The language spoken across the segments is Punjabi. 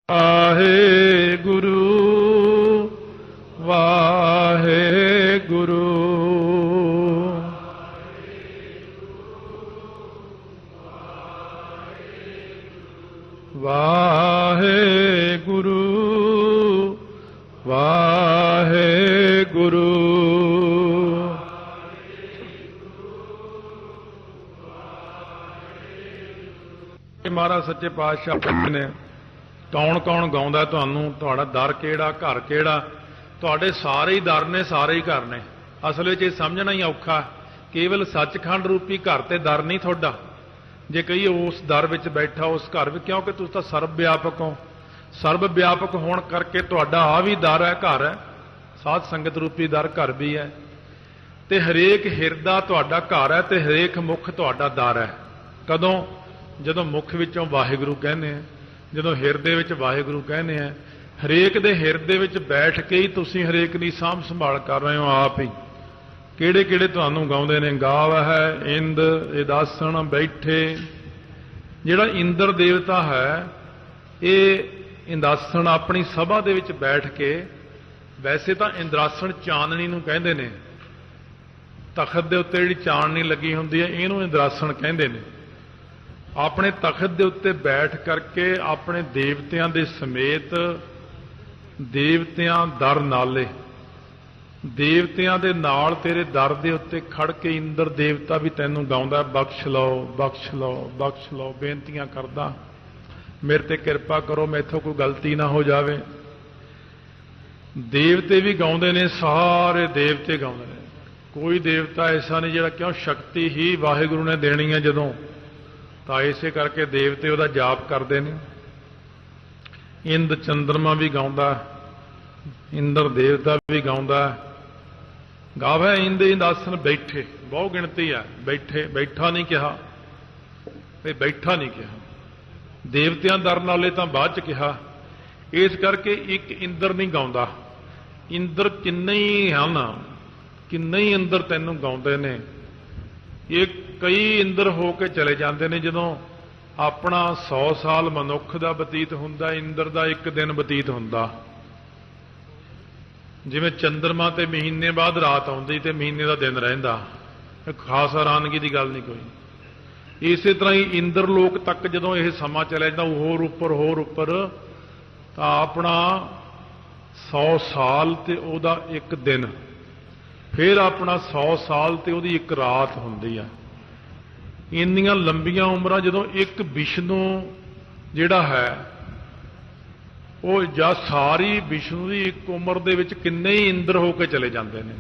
ਵਾਹਿਗੁਰੂ ਵਾਹਿਗੁਰੂ ਵਾਹਿਗੁਰੂ ਵਾਹਿਗੁਰੂ। ਮਹਾਰਾਜ ਸੱਚੇ ਪਾਤਸ਼ਾਹ ਕਹਿੰਦੇ ਨੇ ਕੌਣ ਕੌਣ ਗਾਉਂਦਾ ਤੁਹਾਨੂੰ, ਤੁਹਾਡਾ ਦਰ ਕਿਹੜਾ, ਘਰ ਕਿਹੜਾ। ਤੁਹਾਡੇ ਸਾਰੇ ਹੀ ਦਰ ਨੇ, ਸਾਰੇ ਹੀ ਘਰ ਨੇ। ਅਸਲ ਵਿੱਚ ਇਹ ਸਮਝਣਾ ਹੀ ਔਖਾ, ਕੇਵਲ ਸੱਚਖੰਡ ਰੂਪੀ ਘਰ ਤੇ ਦਰ ਨਹੀਂ ਤੁਹਾਡਾ। ਜੇ ਕਹੀਏ ਉਸ ਦਰ ਵਿੱਚ ਬੈਠਾ ਉਸ ਘਰ ਵਿੱਚ, ਕਿਉਂਕਿ ਤੁਸੀਂ ਤਾਂ ਸਰਬ ਵਿਆਪਕ ਹੋ। ਸਰਬ ਵਿਆਪਕ ਹੋਣ ਕਰਕੇ ਤੁਹਾਡਾ ਆ ਵੀ ਦਰ ਹੈ, ਘਰ ਹੈ, ਸਾਧ ਸੰਗਤ ਰੂਪੀ ਦਰ ਘਰ ਵੀ ਹੈ। ਤੇ ਹਰੇਕ ਹਿਰਦਾ ਤੁਹਾਡਾ ਘਰ ਹੈ ਤੇ ਹਰੇਕ ਮੁਖ ਤੁਹਾਡਾ ਦਰ ਹੈ। ਕਦੋਂ? ਜਦੋਂ ਮੁਖ ਵਿੱਚੋਂ ਵਾਹਿਗੁਰੂ ਕਹਿੰਦੇ ਆ, ਜਦੋਂ ਹਿਰਦੇ ਵਿੱਚ ਵਾਹਿਗੁਰੂ ਕਹਿੰਦੇ ਆ। ਹਰੇਕ ਦੇ ਹਿਰਦੇ ਵਿੱਚ ਬੈਠ ਕੇ ਹੀ ਤੁਸੀਂ ਹਰੇਕ ਦੀ ਸਾਂਭ ਸੰਭਾਲ ਕਰ ਰਹੇ ਹੋ ਆਪ ਹੀ। ਕਿਹੜੇ ਕਿਹੜੇ ਤੁਹਾਨੂੰ ਗਾਉਂਦੇ ਨੇ, ਗਾਵ ਹੈ ਇੰਦ ਇਦਾਸਣ ਬੈਠੇ। ਜਿਹੜਾ ਇੰਦਰ ਦੇਵਤਾ ਹੈ ਇਹ ਇੰਦਾਸਣ ਆਪਣੀ ਸਭਾ ਦੇ ਵਿੱਚ ਬੈਠ ਕੇ, ਵੈਸੇ ਤਾਂ ਇੰਦਰਾਸਣ ਚਾਨਣੀ ਨੂੰ ਕਹਿੰਦੇ ਨੇ, ਤਖਤ ਦੇ ਉੱਤੇ ਜਿਹੜੀ ਚਾਨਣੀ ਲੱਗੀ ਹੁੰਦੀ ਹੈ ਇਹਨੂੰ ਇੰਦਰਾਸਣ ਕਹਿੰਦੇ ਨੇ। ਆਪਣੇ ਤਖਤ ਦੇ ਉੱਤੇ ਬੈਠ ਕਰਕੇ ਆਪਣੇ ਦੇਵਤਿਆਂ ਦੇ ਸਮੇਤ, ਦੇਵਤਿਆਂ ਦਰ ਨਾਲੇ, ਦੇਵਤਿਆਂ ਦੇ ਨਾਲ ਤੇਰੇ ਦਰ ਦੇ ਉੱਤੇ ਖੜ ਕੇ ਇੰਦਰ ਦੇਵਤਾ ਵੀ ਤੈਨੂੰ ਗਾਉਂਦਾ, ਬਖਸ਼ ਲਓ ਬਖਸ਼ ਲਓ ਬਖਸ਼ ਲਓ, ਬੇਨਤੀਆਂ ਕਰਦਾ ਮੇਰੇ ਤੇ ਕਿਰਪਾ ਕਰੋ, ਮੈਥੋਂ ਕੋਈ ਗਲਤੀ ਨਾ ਹੋ ਜਾਵੇ। ਦੇਵਤੇ ਵੀ ਗਾਉਂਦੇ ਨੇ, ਸਾਰੇ ਦੇਵਤੇ ਗਾਉਂਦੇ ਨੇ। ਕੋਈ ਦੇਵਤਾ ਐਸਾ ਨਹੀਂ ਜਿਹੜਾ, ਕਿਉਂ ਸ਼ਕਤੀ ਹੀ ਵਾਹਿਗੁਰੂ ਨੇ ਦੇਣੀ ਹੈ ਜਦੋਂ, ਤਾਂ ਇਸੇ ਕਰਕੇ ਦੇਵਤੇ ਉਹਦਾ ਜਾਪ ਕਰਦੇ ਨੇ। ਇੰਦ ਚੰਦਰਮਾ ਵੀ ਗਾਉਂਦਾ, ਇੰਦਰ ਦੇਵਤਾ ਵੀ ਗਾਉਂਦਾ। ਗਾਵੇ ਇੰਦ ਇੰਦਾਸਨ ਬੈਠੇ, ਬਹੁ ਗਿਣਤੀ ਹੈ, ਬੈਠੇ, ਬੈਠਾ ਨਹੀਂ ਕਿਹਾ, ਇਹ ਬੈਠਾ ਨਹੀਂ ਕਿਹਾ। ਦੇਵਤਿਆਂ ਦਰ ਨਾਲੇ ਤਾਂ ਬਾਅਦ ਚ ਕਿਹਾ। ਇਸ ਕਰਕੇ ਇੱਕ ਇੰਦਰ ਨਹੀਂ ਗਾਉਂਦਾ, ਇੰਦਰ ਕਿੰਨੇ ਹੀ ਹਨ, ਕਿੰਨੇ ਹੀ ਇੰਦਰ ਤੈਨੂੰ ਗਾਉਂਦੇ ਨੇ। ਇਹ ਕਈ ਇੰਦਰ ਹੋ ਕੇ ਚਲੇ ਜਾਂਦੇ ਨੇ। ਜਦੋਂ ਆਪਣਾ 100 ਸਾਲ ਮਨੁੱਖ ਦਾ ਬਤੀਤ ਹੁੰਦਾ, ਇੰਦਰ ਦਾ ਇੱਕ ਦਿਨ ਬਤੀਤ ਹੁੰਦਾ। ਜਿਵੇਂ ਚੰਦਰਮਾ ਤੇ ਮਹੀਨੇ ਬਾਅਦ ਰਾਤ ਆਉਂਦੀ ਤੇ ਮਹੀਨੇ ਦਾ ਦਿਨ ਰਹਿੰਦਾ, ਖਾਸ ਹੈਰਾਨਗੀ ਦੀ ਗੱਲ ਨਹੀਂ ਕੋਈ। ਇਸੇ ਤਰ੍ਹਾਂ ਹੀ ਇੰਦਰ ਲੋਕ ਤੱਕ ਜਦੋਂ ਇਹ ਸਮਾਂ ਚਲਿਆ ਜਾਂਦਾ, ਹੋਰ ਉੱਪਰ, ਤਾਂ ਆਪਣਾ 100 ਸਾਲ ਤੇ ਉਹਦਾ ਇੱਕ ਦਿਨ, ਫਿਰ ਆਪਣਾ 100 ਸਾਲ ਤੇ ਉਹਦੀ ਇੱਕ ਰਾਤ ਹੁੰਦੀ ਆ। ਇੰਨੀਆਂ ਲੰਬੀਆਂ ਉਮਰਾਂ ਜਦੋਂ ਇੱਕ ਵਿਸ਼ਨੂੰ ਜਿਹੜਾ ਹੈ ਉਹ, ਜਾਂ ਸਾਰੀ ਵਿਸ਼ਨੂੰ ਦੀ ਇੱਕ ਉਮਰ ਦੇ ਵਿੱਚ ਕਿੰਨੇ ਹੀ ਇੰਦਰ ਹੋ ਕੇ ਚਲੇ ਜਾਂਦੇ ਨੇ।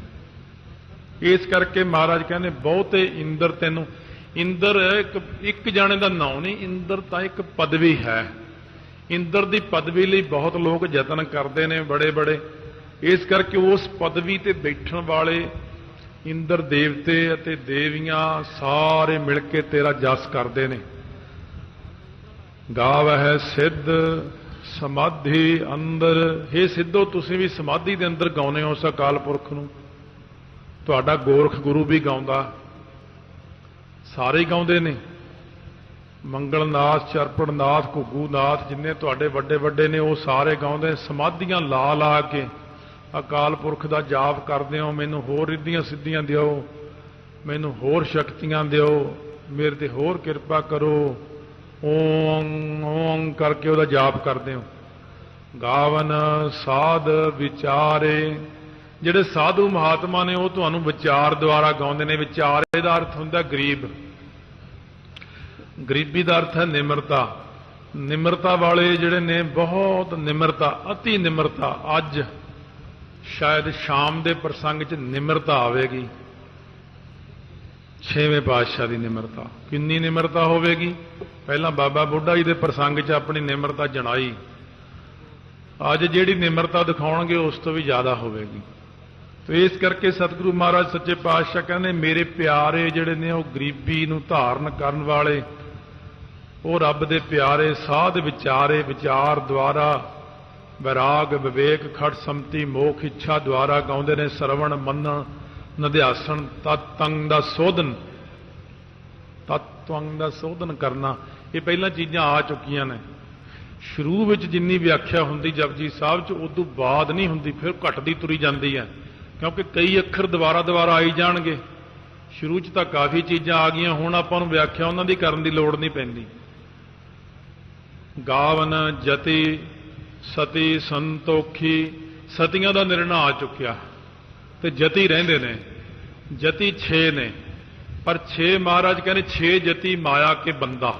ਇਸ ਕਰਕੇ ਮਹਾਰਾਜ ਕਹਿੰਦੇ ਬਹੁਤੇ ਇੰਦਰ ਤੈਨੂੰ। ਇੰਦਰ ਇੱਕ ਜਾਣੇ ਦਾ ਨਾਂ ਨਹੀਂ, ਇੰਦਰ ਤਾਂ ਇੱਕ ਪਦਵੀ ਹੈ। ਇੰਦਰ ਦੀ ਪਦਵੀ ਲਈ ਬਹੁਤ ਲੋਕ ਯਤਨ ਕਰਦੇ ਨੇ, ਬੜੇ ਬੜੇ। ਇਸ ਕਰਕੇ ਉਸ ਪਦਵੀ ਤੇ ਬੈਠਣ ਵਾਲੇ ਇੰਦਰ ਦੇਵਤੇ ਅਤੇ ਦੇਵੀਆਂ ਸਾਰੇ ਮਿਲ ਕੇ ਤੇਰਾ ਜਸ ਕਰਦੇ ਨੇ। ਗਾਵਹਿ ਸਿੱਧ ਸਮਾਧੀ ਅੰਦਰ। ਹੇ ਸਿੱਧੋ, ਤੁਸੀਂ ਵੀ ਸਮਾਧੀ ਦੇ ਅੰਦਰ ਗਾਉਂਦੇ ਹੋ ਉਸ ਅਕਾਲ ਪੁਰਖ ਨੂੰ। ਤੁਹਾਡਾ ਗੋਰਖ ਗੁਰੂ ਵੀ ਗਾਉਂਦਾ, ਸਾਰੇ ਗਾਉਂਦੇ ਨੇ। ਮੰਗਲਨਾਥ, ਚਰਪੜਨਾਥ, ਘੁੱਗੂਨਾਥ, ਜਿੰਨੇ ਤੁਹਾਡੇ ਵੱਡੇ ਵੱਡੇ ਨੇ ਉਹ ਸਾਰੇ ਗਾਉਂਦੇ। ਸਮਾਧੀਆਂ ਲਾ ਲਾ ਕੇ ਅਕਾਲ ਪੁਰਖ ਦਾ ਜਾਪ ਕਰਦੇ ਹੋ, ਮੈਨੂੰ ਹੋਰ ਰਿੱਧੀਆਂ ਸਿੱਧੀਆਂ ਦਿਓ, ਮੈਨੂੰ ਹੋਰ ਸ਼ਕਤੀਆਂ ਦਿਓ, ਮੇਰੇ ਤੇ ਹੋਰ ਕਿਰਪਾ ਕਰੋ। ਓਮ ਓਮ ਕਰਕੇ ਉਹਦਾ ਜਾਪ ਕਰਦੇ ਹੋ। ਗਾਵਨ ਸਾਧ ਵਿਚਾਰੇ। ਜਿਹੜੇ ਸਾਧੂ ਮਹਾਤਮਾ ਨੇ ਉਹ ਤੁਹਾਨੂੰ ਵਿਚਾਰ ਦੁਆਰਾ ਗਾਉਂਦੇ ਨੇ। ਵਿਚਾਰੇ ਦਾ ਅਰਥ ਹੁੰਦਾ ਗਰੀਬ, ਗਰੀਬੀ ਦਾ ਅਰਥ ਹੈ ਨਿਮਰਤਾ। ਨਿਮਰਤਾ ਵਾਲੇ ਜਿਹੜੇ ਨੇ, ਬਹੁਤ ਨਿਮਰਤਾ, ਅਤੀ ਨਿਮਰਤਾ। ਅੱਜ ਸ਼ਾਇਦ ਸ਼ਾਮ ਦੇ ਪ੍ਰਸੰਗ 'ਚ ਨਿਮਰਤਾ ਆਵੇਗੀ, 6ਵੇਂ ਪਾਤਸ਼ਾਹ ਦੀ ਨਿਮਰਤਾ। ਕਿੰਨੀ ਨਿਮਰਤਾ ਹੋਵੇਗੀ? ਪਹਿਲਾਂ ਬਾਬਾ ਬੁੱਢਾ ਜੀ ਦੇ ਪ੍ਰਸੰਗ 'ਚ ਆਪਣੀ ਨਿਮਰਤਾ ਜਣਾਈ, ਅੱਜ ਜਿਹੜੀ ਨਿਮਰਤਾ ਦਿਖਾਉਣਗੇ ਉਸ ਤੋਂ ਵੀ ਜ਼ਿਆਦਾ ਹੋਵੇਗੀ। ਤੇ ਇਸ ਕਰਕੇ ਸਤਿਗੁਰੂ ਮਹਾਰਾਜ ਸੱਚੇ ਪਾਤਸ਼ਾਹ ਕਹਿੰਦੇ ਮੇਰੇ ਪਿਆਰੇ ਜਿਹੜੇ ਨੇ ਉਹ ਗਰੀਬੀ ਨੂੰ ਧਾਰਨ ਕਰਨ ਵਾਲੇ, ਉਹ ਰੱਬ ਦੇ ਪਿਆਰੇ ਸਾਧ ਵਿਚਾਰੇ। ਵਿਚਾਰ ਦੁਆਰਾ ਵਿਰਾਗ ਵਿਵੇਕ ਖੜ ਸੰਮਤੀ ਮੋਖ ਇੱਛਾ ਦੁਆਰਾ ਗਾਉਂਦੇ ਨੇ। ਸਰਵਣ ਮੰਨਣ ਨਿਧਿਆਸਣ ਤਤੰਗ ਦਾ ਸੋਧਨ, ਤਤਵੰਗ ਦਾ ਸੋਧਨ ਕਰਨਾ। ਇਹ ਪਹਿਲਾਂ ਚੀਜ਼ਾਂ ਆ ਚੁੱਕੀਆਂ ਨੇ। शुरू में जिन्नी व्याख्या होंदी जपजी साहब च उदों बाद नहीं होंदी, फिर घटदी तुरी जाती है, क्योंकि कई अखर दोबारा दोबारा आई जाणगे। शुरू च तां काफ़ी चीज़ां आ गईयां, हुण आपां नूं व्याख्या उन्हां दी करन दी लोड़ नहीं पैंदी। गावन, जति, सती, संतोखी, सतियां दा निर्णय आ चुकिया ते जति रहिंदे ने। जति 6 ने, पर 6 महाराज कहने 6 जति माया के बंदा।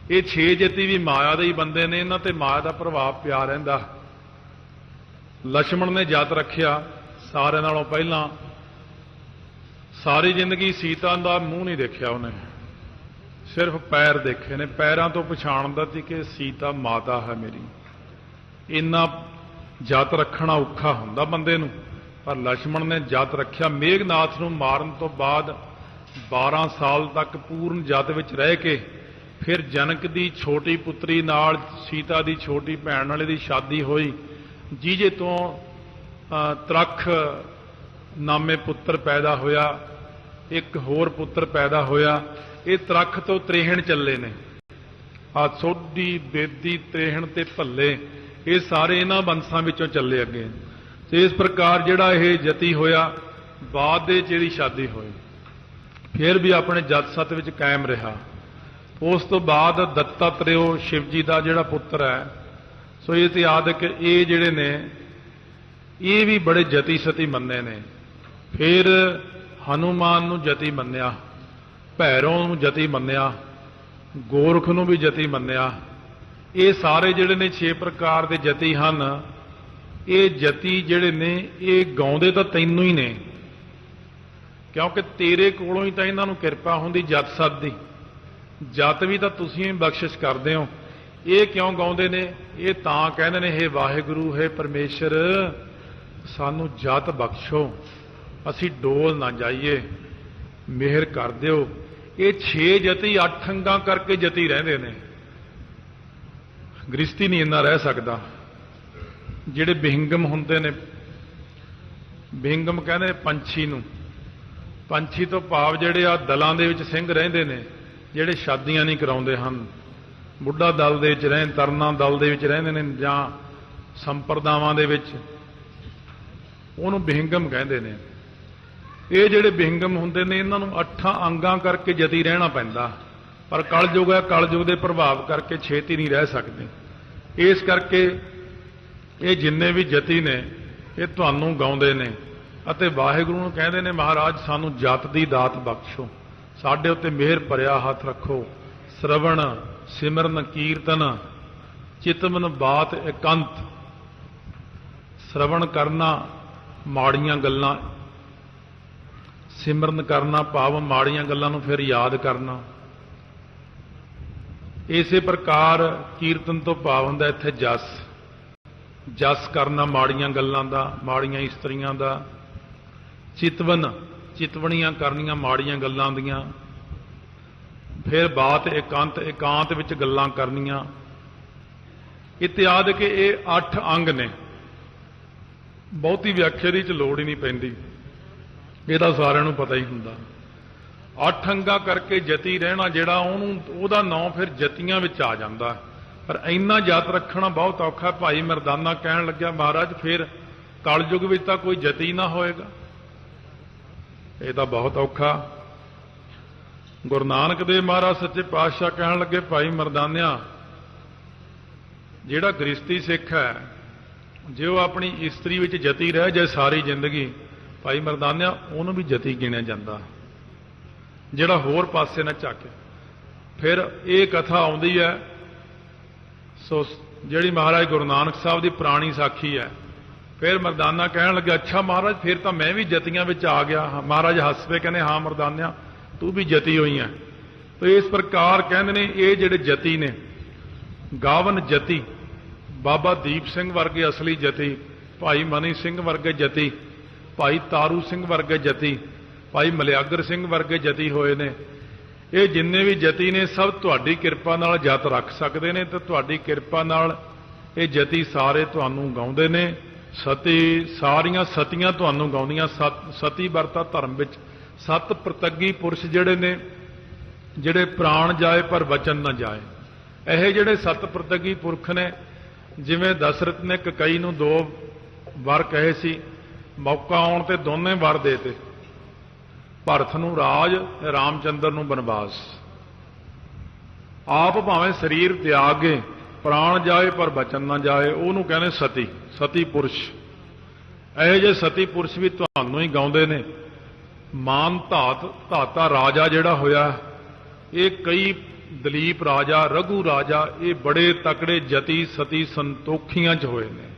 ये 6 जति भी माया दे ही बंदे ने, इन्हां ते माया दा प्रभाव पिया रहिंदा। लक्ष्मण ने जत रखिया सारे नालों पहलां, सारी जिंदगी सीता दा मूँह नहीं देखिया उन्हें, सिर्फ पैर देखे ने। पैरों तो पछाणदा सी कि सीता माता है मेरी। इन्ना जत रखना औखा हुंदा बंदे नूं, पर लक्ष्मण ने जत रखिया। मेघनाथ नूं मारन तो बाद 12 साल तक पूर्ण जत विच रह के फिर जनक दी छोटी पुत्री नाल सीता दी छोटी भैण वाले दी शादी होई, जिहदे तो त्रख नामे पुत्र पैदा होया, एक होर पुत्र पैदा होया। ये त्रख तो त्रेहण चले ने, आ सोधी, बेदी, त्रेहण ते भल्ले, ये सारे इन्हां वंशां विचों चले अगे। ते इस प्रकार जिहड़ा ये जति होया, बाद दे जिहड़ी शादी होई, फिर भी अपने जत सत विच कायम रहा। उस तो बाद दत्तात्रेय शिव जी का जिहड़ा पुत्र है, सो ये इतिहासक ये जिहड़े ने ये भी बड़े जति सती मन्ने ने। फिर हनुमान नूं जति मन्निया, भैरों नूं जति मन्निया, गोरख नूं भी जति मन्निया। ये सारे जिहड़े ने 6 प्रकार के जति हन। ये जति जिहड़े ने ये गाउंदे तां तैनूं ही ने, क्योंकि तेरे कोलों ही तां इन्हां नूं किरपा हुंदी जत सत दी। जत भी तां तुसीं ही बख्शिश करदे हो। ये क्यों गाउंदे ने? ये तां कहंदे ने, हे वाहिगुरू, हे परमेश्वर, सानू जत बख्शो, असीं डोल ना जाइए, मेहर कर दिओ। ये 6 जति 8 अंगां करके जति रहिंदे ने। गृहस्थी नहीं इन्ना रह सकदा। जिहड़े बिहंगम हुंदे ने, बिहंगम कहंदे ने पंछी नूं। पंछी तो भाव जिहड़े आ दलां दे विच ਸਿੰਘ रहिंदे ने, जिहड़े शादियां नहीं कराउंदे हन, बुढ़ा दल दे विच रहन, तरना दल दे विच रहिंदे ने, जां संप्रदावां दे विच, ਉਹਨੂੰ ਬਿਹੰਗਮ ਕਹਿੰਦੇ ਨੇ। ਇਹ ਜਿਹੜੇ ਬਿਹੰਗਮ ਹੁੰਦੇ ਨੇ, ਇਹਨਾਂ ਨੂੰ 8 ਅੰਗਾਂ ਕਰਕੇ ਜਤੀ ਰਹਿਣਾ ਪੈਂਦਾ, ਪਰ ਕਲਯੁਗ ਹੈ, ਕਲਯੁਗ ਦੇ ਪ੍ਰਭਾਵ ਕਰਕੇ ਛੇਤੀ ਨਹੀਂ ਰਹਿ ਸਕਦੇ। ਇਸ ਕਰਕੇ ਇਹ ਜਿੰਨੇ ਵੀ ਜਤੀ ਨੇ ਇਹ ਤੁਹਾਨੂੰ ਗਾਉਂਦੇ ਨੇ ਅਤੇ ਵਾਹਿਗੁਰੂ ਨੂੰ ਕਹਿੰਦੇ ਨੇ, ਮਹਾਰਾਜ ਸਾਨੂੰ ਜਤ ਦੀ ਦਾਤ ਬਖਸ਼ੋ, ਸਾਡੇ ਉੱਤੇ ਮਿਹਰ ਭਰਿਆ ਹੱਥ ਰੱਖੋ। श्रवण सिमरन कीर्तन चितमन बात एकांत। श्रवण करना माड़ियां गल्लां, सिमरन करना भाव माड़ियां गल्लां नूं फिर याद करना। इसे प्रकार कीर्तन तो भाव हुंदा इत्थे जस, जस करना माड़ियां गल्लां दा, माड़ियां इस्त्रियां दा। चितवन चितवणियां करनियां माड़ियां गल्लां दियां। फिर बात एकांत, एकांत विच गल्लां करनियां इत्यादि के ये 8 अंग ने। बहुती व्याख्या दी च लोड़ ही नहीं पैंदी, इहदा सारिआं नूं पता ही हुंदा। 8 अंगां करके जति रहना जिहड़ा ਉਹਦਾ ਨਾਂ फिर जतियां विच आ जांदा, पर इन्ना जत रखना बहुत औखा। भाई मरदाना कहण लग्या, महाराज फिर कलयुग विच तां कोई जति ना होएगा, ये तां बहुत औखा। गुरु नानक देव महाराज सच्चे पातशाह कहण लगे, भाई मरदानिया जिहड़ा गृहस्थी सिख है, जे वो अपनी इस्त्री विच जति रह जाए सारी जिंदगी, भाई मरदानिया उहनूं भी जति गिणिया जांदा, जिहड़ा होर पासे न झाके। फिर ये कथा आउंदी है, सो जिहड़ी महाराज गुरु नानक साहब की पुरानी साखी है। फिर मरदाना कहण लगे, अच्छा महाराज फिर तो मैं भी जतियां विच आ गया। महाराज हस पे कहने, हाँ मरदानिया तू भी जति हुई है। तो इस प्रकार कहते ने ये जिहड़े जति ने, गावन जति, बाबा दीप सिंह वर्गे असली जति, भाई मनी सिंह वर्गे जति, भाई तारू सिंह वर्गे जति, भाई मलियागर सिंह वर्गे जति होए ने। ये जिन्ने भी जति ने सब तुहाडी किरपा नाल जत रख सकते हैं, तो तुहाडी किरपा नाल ये जति सारे तुहानूं गाउंदे ने। सती सारियां सतियां तुहानूं गाउंदियां। सती वरता धर्म विच 7 प्रतगी पुरुष जिहड़े ने, जिहड़े प्राण जाए पर वचन न जाए, ਇਹ ਜਿਹੜੇ ਸੱਤ ਪ੍ਰਤੱਗੀ ਪੁਰਖ ਨੇ, ਜਿਵੇਂ ਦਸ਼ਰਥ ਨੇ ਕਕਈ ਨੂੰ 2 ਵਰ ਕਹੇ ਸੀ, ਮੌਕਾ ਆਉਣ ਤੇ ਦੋਨੇ ਵਰ ਦੇਤੇ। ਭਰਤ ਨੂੰ ਰਾਜ, ਰਾਮਚੰਦਰ ਨੂੰ ਬਨਵਾਸ। ਆਪ ਭਾਵੇਂ ਸਰੀਰ ਤਿਆਗੇ, ਪ੍ਰਾਣ ਜਾਏ ਪਰ ਬਚਨ ਨਾ ਜਾਏ, ਉਹਨੂੰ ਕਹਿੰਦੇ ਸਤੀ, ਸਤੀ ਪੁਰਸ਼। ਇਹੋ ਜਿਹੇ ਸਤੀ ਪੁਰਸ਼ ਵੀ ਤੁਹਾਨੂੰ ਹੀ ਗਾਉਂਦੇ ਨੇ। ਮਾਨ ਧਾਤਾ ਰਾਜਾ ਜਿਹੜਾ ਹੋਇਆ, ਇਹ ਕਈ ਦਲੀਪ ਰਾਜਾ, ਰਘੂ ਰਾਜਾ, ਇਹ ਬੜੇ ਤਕੜੇ ਜਤੀ ਸਤੀ ਸੰਤੋਖੀਆਂ 'ਚ ਹੋਏ ਨੇ।